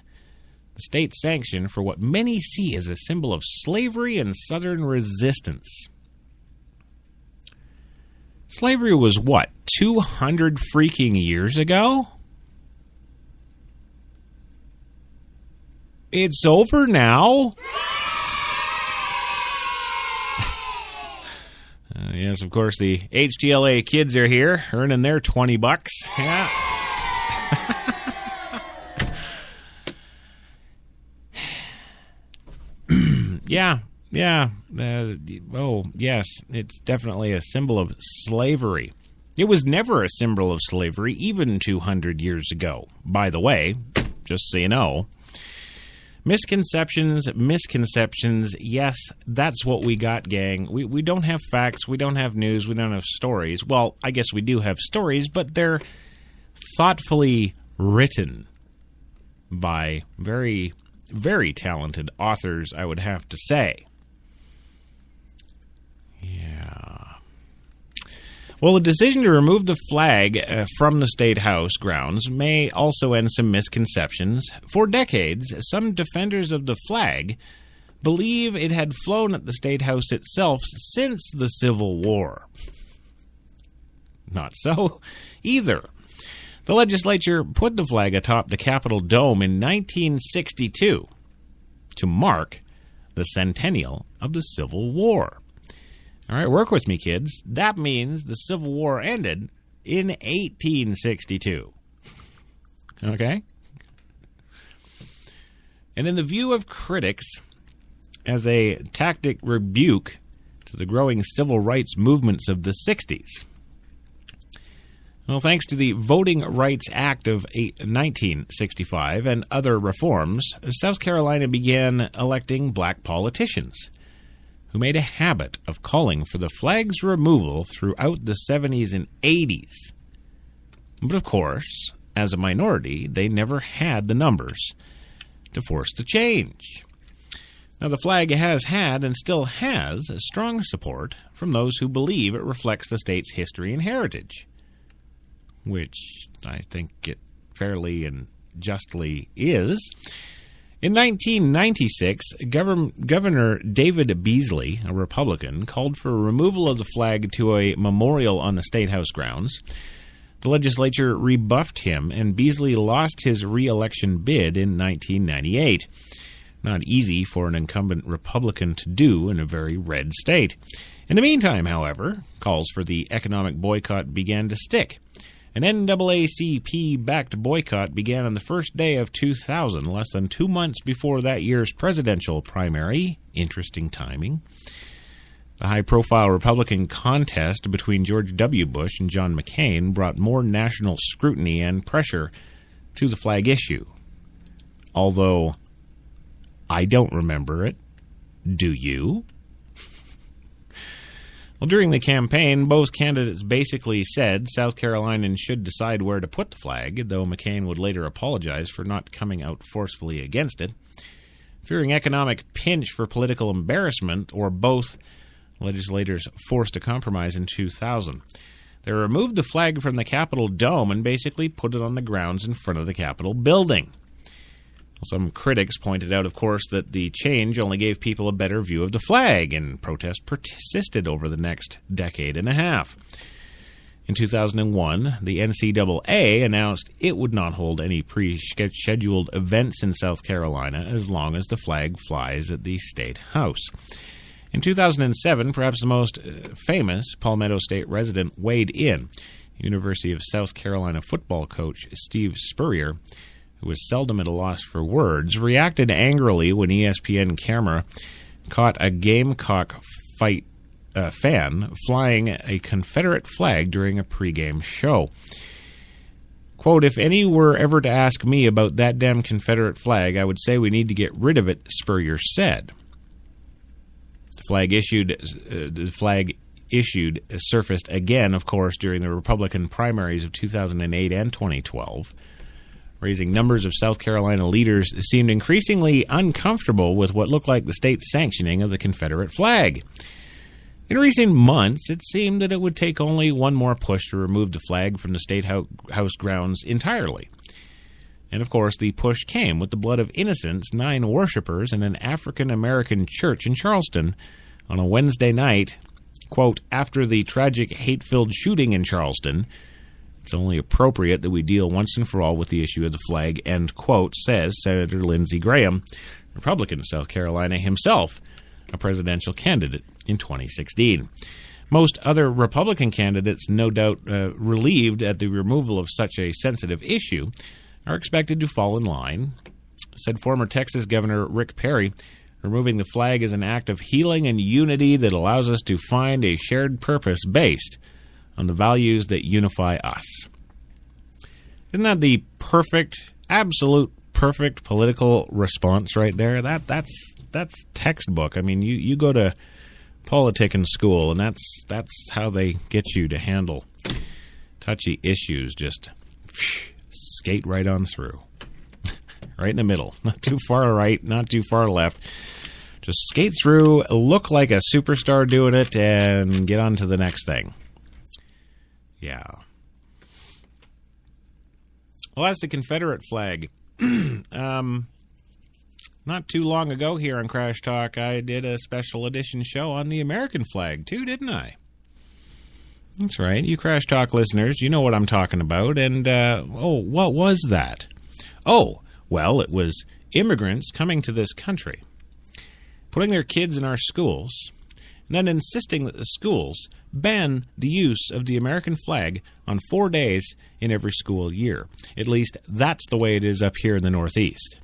the state sanction for what many see as a symbol of slavery and Southern resistance. Slavery was what, 200 freaking years ago? It's over now. Yes, of course, the HTLA kids are here, earning their $20. Yeah. Yeah. Oh, yes, it's definitely a symbol of slavery. It was never a symbol of slavery, even 200 years ago. By the way, just so you know. Misconceptions. Yes, that's what we got, gang. We don't have facts. We don't have news. We don't have stories. Well, I guess we do have stories, but they're thoughtfully written by very, very talented authors, I would have to say. Yeah. Well, the decision to remove the flag from the State House grounds may also end some misconceptions. For decades, some defenders of the flag believe it had flown at the State House itself since the Civil War. Not so either. The legislature put the flag atop the Capitol Dome in 1962 to mark the centennial of the Civil War. All right, work with me, kids. That means the Civil War ended in 1862. Okay? And in the view of critics, as a tactic rebuke to the growing civil rights movements of the 60s. Well, thanks to the Voting Rights Act of 1965 and other reforms, South Carolina began electing black politicians who made a habit of calling for the flag's removal throughout the 70s and 80s. But of course, as a minority, they never had the numbers to force the change. Now, the flag has had and still has strong support from those who believe it reflects the state's history and heritage, which I think it fairly and justly is. In 1996, Governor David Beasley, a Republican, called for removal of the flag to a memorial on the State House grounds. The legislature rebuffed him, and Beasley lost his re-election bid in 1998. Not easy for an incumbent Republican to do in a very red state. In the meantime, however, calls for the economic boycott began to stick. An NAACP-backed boycott began on the first day of 2000, less than 2 months before that year's presidential primary. Interesting timing. The high-profile Republican contest between George W. Bush and John McCain brought more national scrutiny and pressure to the flag issue. Although, I don't remember it. Do you? Well, during the campaign, both candidates basically said South Carolinians should decide where to put the flag, though McCain would later apologize for not coming out forcefully against it. Fearing economic pinch for political embarrassment, or both, legislators forced a compromise in 2000. They removed the flag from the Capitol Dome and basically put it on the grounds in front of the Capitol building. Some critics pointed out, of course, that the change only gave people a better view of the flag, and protest persisted over the next decade and a half. In 2001, the NCAA announced it would not hold any pre-scheduled events in South Carolina as long as the flag flies at the State House. In 2007, perhaps the most famous Palmetto State resident weighed in. University of South Carolina football coach Steve Spurrier, who was seldom at a loss for words, reacted angrily when ESPN camera caught a Gamecock fan flying a Confederate flag during a pregame show. Quote, "If any were ever to ask me about that damn Confederate flag, I would say we need to get rid of it," Spurrier said. The flag issued surfaced again, of course, during the Republican primaries of 2008 and 2012. Raising numbers of South Carolina leaders seemed increasingly uncomfortable with what looked like the state's sanctioning of the Confederate flag. In recent months, it seemed that it would take only one more push to remove the flag from the State House grounds entirely. And of course, the push came with the blood of innocents, 9 worshipers in an African-American church in Charleston on a Wednesday night. Quote, "After the tragic hate-filled shooting in Charleston, It's only appropriate that we deal once and for all with the issue of the flag, end quote, says Senator Lindsey Graham, Republican of South Carolina, himself a presidential candidate in 2016. Most other Republican candidates, no doubt relieved at the removal of such a sensitive issue, are expected to fall in line, said former Texas Governor Rick Perry. Removing the flag is an act of healing and unity that allows us to find a shared purpose based on the values that unify us. Isn't that the perfect, absolute perfect political response right there? That's textbook. I mean, you go to politicking school, and that's how they get you to handle touchy issues. Just skate right on through. Right in the middle. Not too far right, not too far left. Just skate through, look like a superstar doing it, and get on to the next thing. Yeah. Well, that's the Confederate flag. Not too long ago here on Crash Talk, I did a special edition show on the American flag, too, didn't I? That's right. You Crash Talk listeners, you know what I'm talking about. And, what was that? Oh, well, it was immigrants coming to this country, putting their kids in our schools, and then insisting that the schools ban the use of the American flag on 4 days in every school year. At least that's the way it is up here in the Northeast.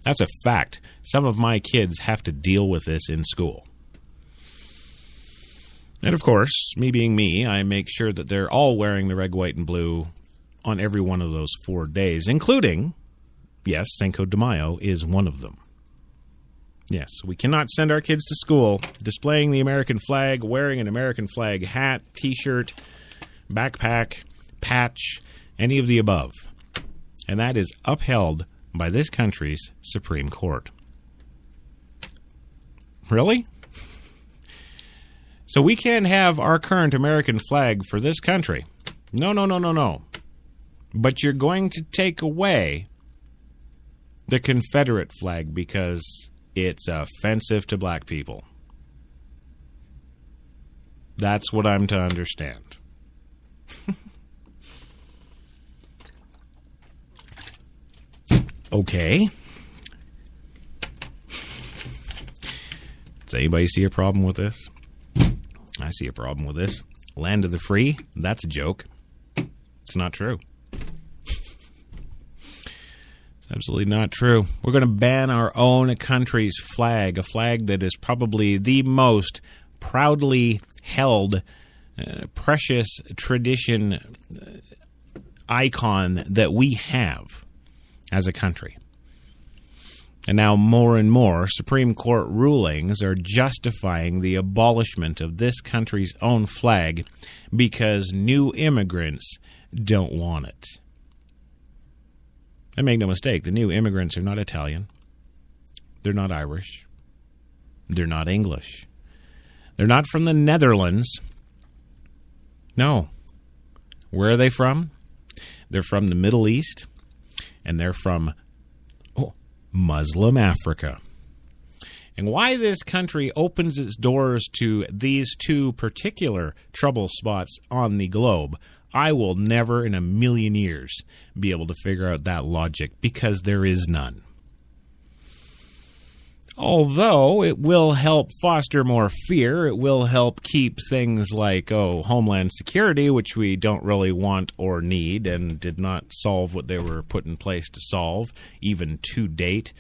That's a fact. Some of my kids have to deal with this in school. And of course, me being me, I make sure that they're all wearing the red, white, and blue on every one of those 4 days, including, yes, Cinco de Mayo is one of them. Yes, we cannot send our kids to school displaying the American flag, wearing an American flag hat, T-shirt, backpack, patch, any of the above. And that is upheld by this country's Supreme Court. Really? So we can't have our current American flag for this country. No. But you're going to take away the Confederate flag because it's offensive to black people. That's what I'm to understand. Okay. Does anybody see a problem with this? I see a problem with this. Land of the free? That's a joke. It's not true. It's absolutely not true. We're going to ban our own country's flag, a flag that is probably the most proudly held, precious tradition icon that we have as a country. And now more and more Supreme Court rulings are justifying the abolishment of this country's own flag because new immigrants don't want it. And make no mistake, the new immigrants are not Italian. They're not Irish. They're not English. They're not from the Netherlands. No. Where are they from? They're from the Middle East. And they're from Muslim Africa. And why this country opens its doors to these two particular trouble spots on the globe, I will never in a million years be able to figure out that logic, because there is none. Although it will help foster more fear, it will help keep things like, Homeland Security, which we don't really want or need and did not solve what they were put in place to solve, even to date,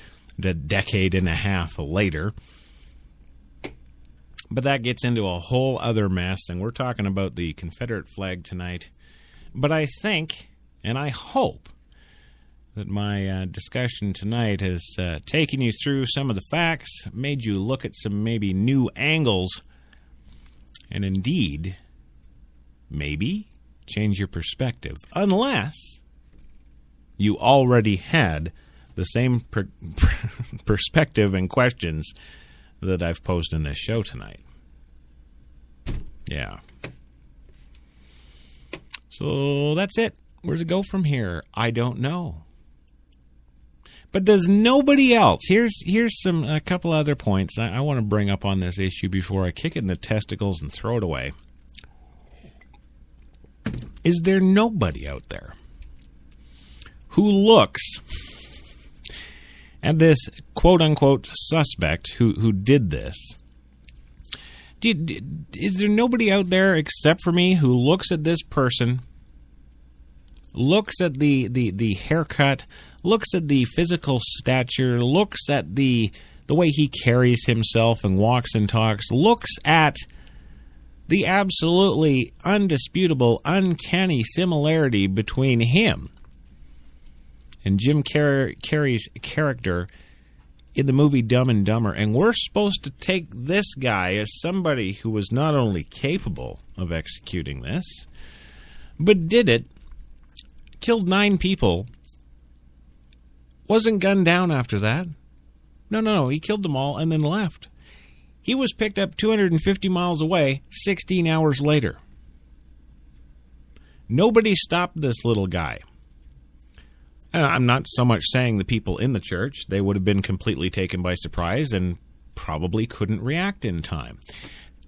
a decade and a half later. But that gets into a whole other mess, and we're talking about the Confederate flag tonight. But I think, and I hope, that my discussion tonight has taken you through some of the facts, made you look at some maybe new angles, and indeed, maybe change your perspective, unless you already had the same perspective and questions that I've posed in this show tonight. Yeah. So that's it. Where's it go from here? I don't know. But does nobody else? Here's a couple other points I want to bring up on this issue before I kick it in the testicles and throw it away. Is there nobody out there who looks at this quote-unquote suspect who did this? Is there nobody out there except for me who looks at this person, looks at the haircut, looks at the physical stature, looks at the way he carries himself and walks and talks, looks at the absolutely undisputable, uncanny similarity between him and Jim Carrey's character in the movie Dumb and Dumber, and we're supposed to take this guy as somebody who was not only capable of executing this, but did it, killed 9 people, wasn't gunned down after that. No, he killed them all and then left. He was picked up 250 miles away 16 hours later. Nobody stopped this little guy. And I'm not so much saying the people in the church. They would have been completely taken by surprise and probably couldn't react in time.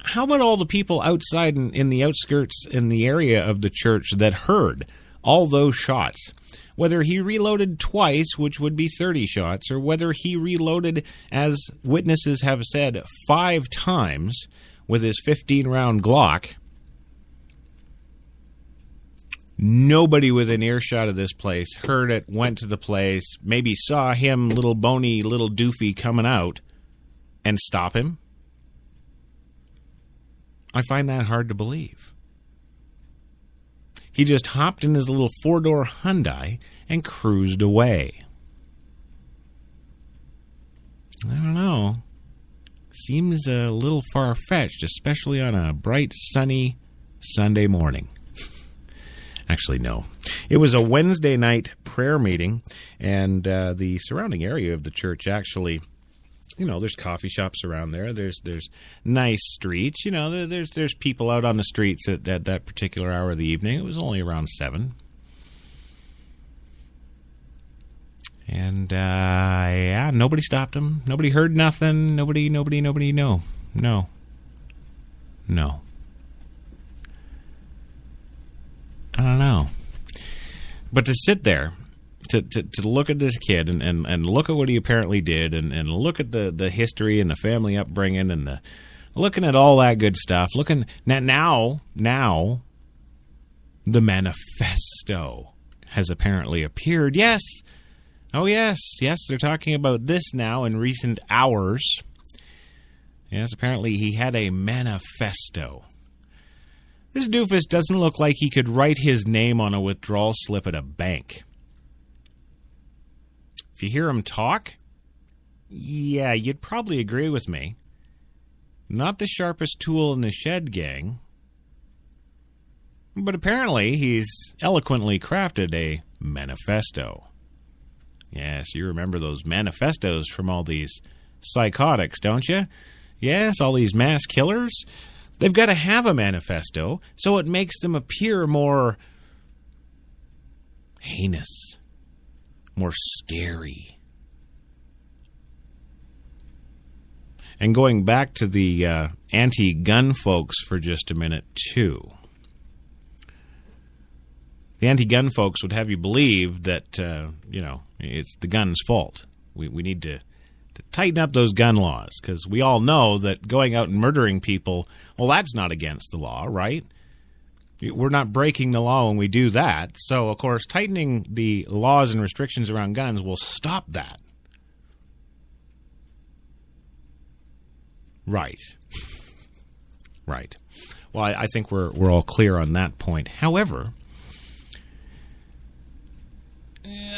How about all the people outside in the outskirts in the area of the church that heard all those shots? Whether he reloaded twice, which would be 30 shots, or whether he reloaded, as witnesses have said, 5 times with his 15-round Glock. Nobody within earshot of this place heard it, went to the place, maybe saw him, little bony, little doofy, coming out, and stop him. I find that hard to believe. He just hopped in his little 4-door Hyundai and cruised away. I don't know. Seems a little far-fetched, especially on a bright, sunny Sunday morning. Actually, no. It was a Wednesday night prayer meeting, and the surrounding area of the church actually, there's coffee shops around there. There's nice streets. There's people out on the streets at that particular hour of the evening. It was only around 7. And, nobody stopped him. Nobody heard nothing. Nobody, no. I don't know. But to sit there, to look at this kid and look at what he apparently did and look at the history and the family upbringing and looking at all that good stuff, looking now the manifesto has apparently appeared. Yes. Oh, yes, they're talking about this now in recent hours. Yes, apparently he had a manifesto. This doofus doesn't look like he could write his name on a withdrawal slip at a bank. If you hear him talk, yeah, you'd probably agree with me. Not the sharpest tool in the shed, gang. But apparently he's eloquently crafted a manifesto. Yes, you remember those manifestos from all these psychotics, don't you? Yes, all these mass killers. They've got to have a manifesto so it makes them appear more heinous, more scary. And going back to the anti-gun folks for just a minute, too. The anti-gun folks would have you believe that, it's the gun's fault. We need to tighten up those gun laws, because we all know that going out and murdering people, well, that's not against the law, right? We're not breaking the law when we do that. So, of course, tightening the laws and restrictions around guns will stop that. Right. Right. Well, I think we're all clear on that point. However,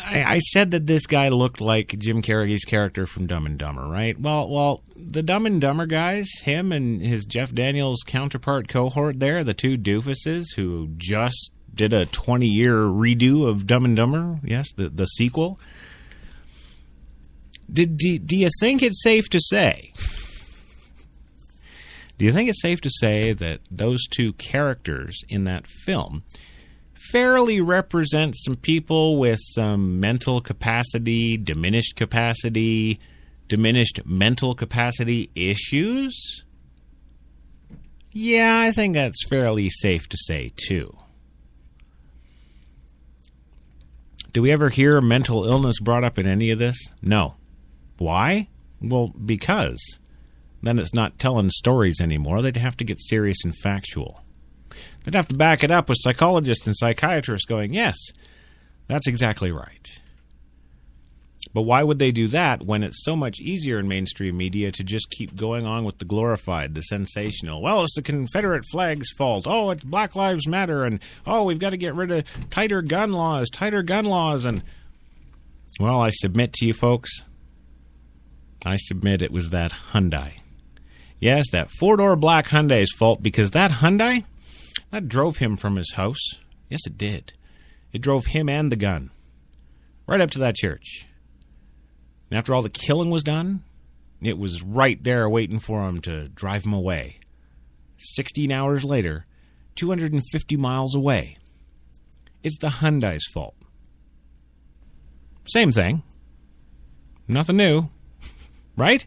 I said that this guy looked like Jim Carrey's character from Dumb and Dumber, right? Well, the Dumb and Dumber guys, him and his Jeff Daniels counterpart cohort there, the two doofuses who just did a 20-year redo of Dumb and Dumber, yes, the sequel. Do you think it's safe to say? Do you think it's safe to say that those two characters in that film fairly represent some people with some mental capacity, diminished mental capacity issues? Yeah, I think that's fairly safe to say, too. Do we ever hear mental illness brought up in any of this? No. Why? Well, because then it's not telling stories anymore. They'd have to get serious and factual. They'd have to back it up with psychologists and psychiatrists going, yes, that's exactly right. But why would they do that when it's so much easier in mainstream media to just keep going on with the glorified, the sensational? Well, it's the Confederate flag's fault. Oh, it's Black Lives Matter. And, oh, we've got to get rid of tighter gun laws. And, well, I submit to you folks, I submit it was that Hyundai. Yes, that four-door black Hyundai's fault, because that Hyundai, that drove him from his house. Yes, it did. It drove him and the gun right up to that church. And after all the killing was done, it was right there waiting for him to drive him away. 16 hours later, 250 miles away. It's the Hyundai's fault. Same thing. Nothing new. Right?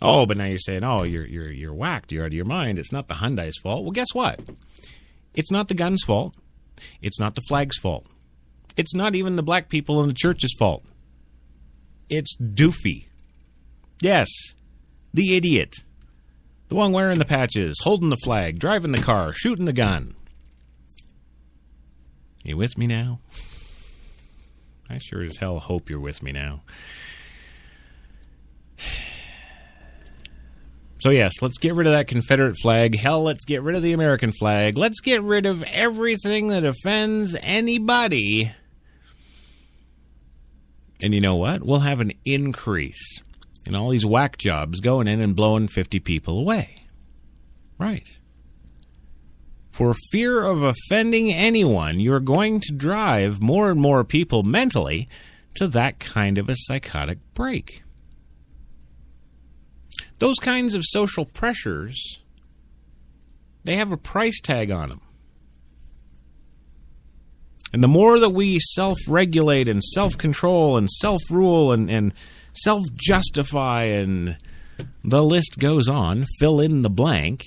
Oh, but now you're saying, oh, you're whacked. You're out of your mind. It's not the Hyundai's fault. Well, guess what? It's not the gun's fault. It's not the flag's fault. It's not even the black people in the church's fault. It's Doofy. Yes, the idiot. The one wearing the patches, holding the flag, driving the car, shooting the gun. You with me now? I sure as hell hope you're with me now. So yes, let's get rid of that Confederate flag. Hell, let's get rid of the American flag. Let's get rid of everything that offends anybody. And you know what? We'll have an increase in all these whack jobs going in and blowing 50 people away. Right. For fear of offending anyone, you're going to drive more and more people mentally to that kind of a psychotic break. Those kinds of social pressures, they have a price tag on them. And the more that we self-regulate and self-control and self-rule and self-justify, and the list goes on, fill in the blank,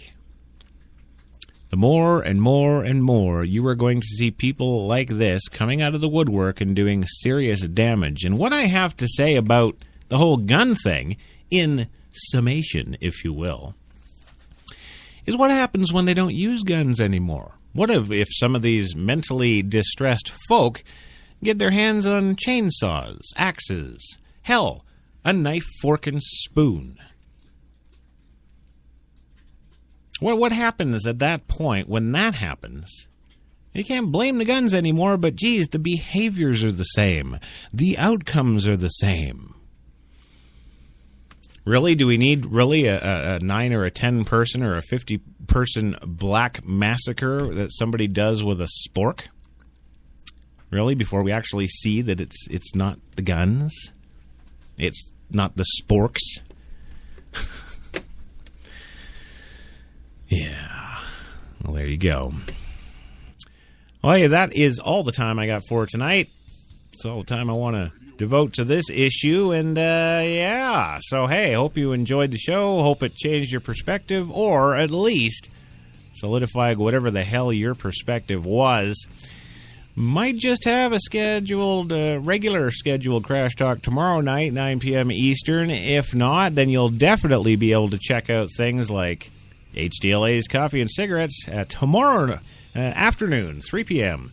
the more and more and more you are going to see people like this coming out of the woodwork and doing serious damage. And what I have to say about the whole gun thing, in summation, if you will, is what happens when they don't use guns anymore. What if some of these mentally distressed folk get their hands on chainsaws, axes, hell, a knife, fork, and spoon? What happens at that point when that happens? You can't blame the guns anymore, but geez, the behaviors are the same. The outcomes are the same. Really? Do we need really a 9 or a 10 person or a 50 person black massacre that somebody does with a spork? Really? Before we actually see that it's not the guns? It's not the sporks? Yeah. Well, there you go. Well, hey, that is all the time I got for tonight. It's all the time I want to devote to this issue, and yeah, so hey, hope you enjoyed the show, hope it changed your perspective, or at least solidified whatever the hell your perspective was. Might just have a regular scheduled Crash Talk tomorrow night, 9 p.m. Eastern. If not, then you'll definitely be able to check out things like HDLA's Coffee and Cigarettes tomorrow afternoon, 3 p.m.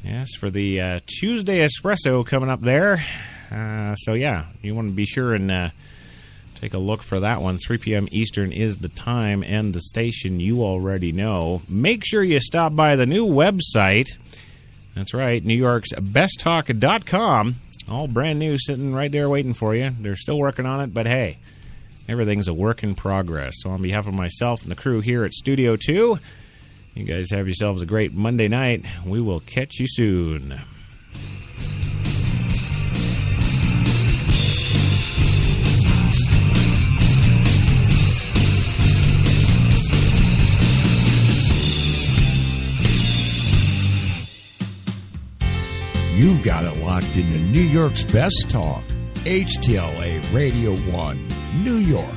Yes, for the Tuesday Espresso coming up there. So, yeah, you want to be sure and take a look for that one. 3 p.m. Eastern is the time and the station you already know. Make sure you stop by the new website. That's right, NewYork'sBestTalk.com. All brand new, sitting right there waiting for you. They're still working on it, but hey, everything's a work in progress. So on behalf of myself and the crew here at Studio 2, you guys have yourselves a great Monday night. We will catch you soon. You got it locked into New York's Best Talk, HTLA Radio 1, New York.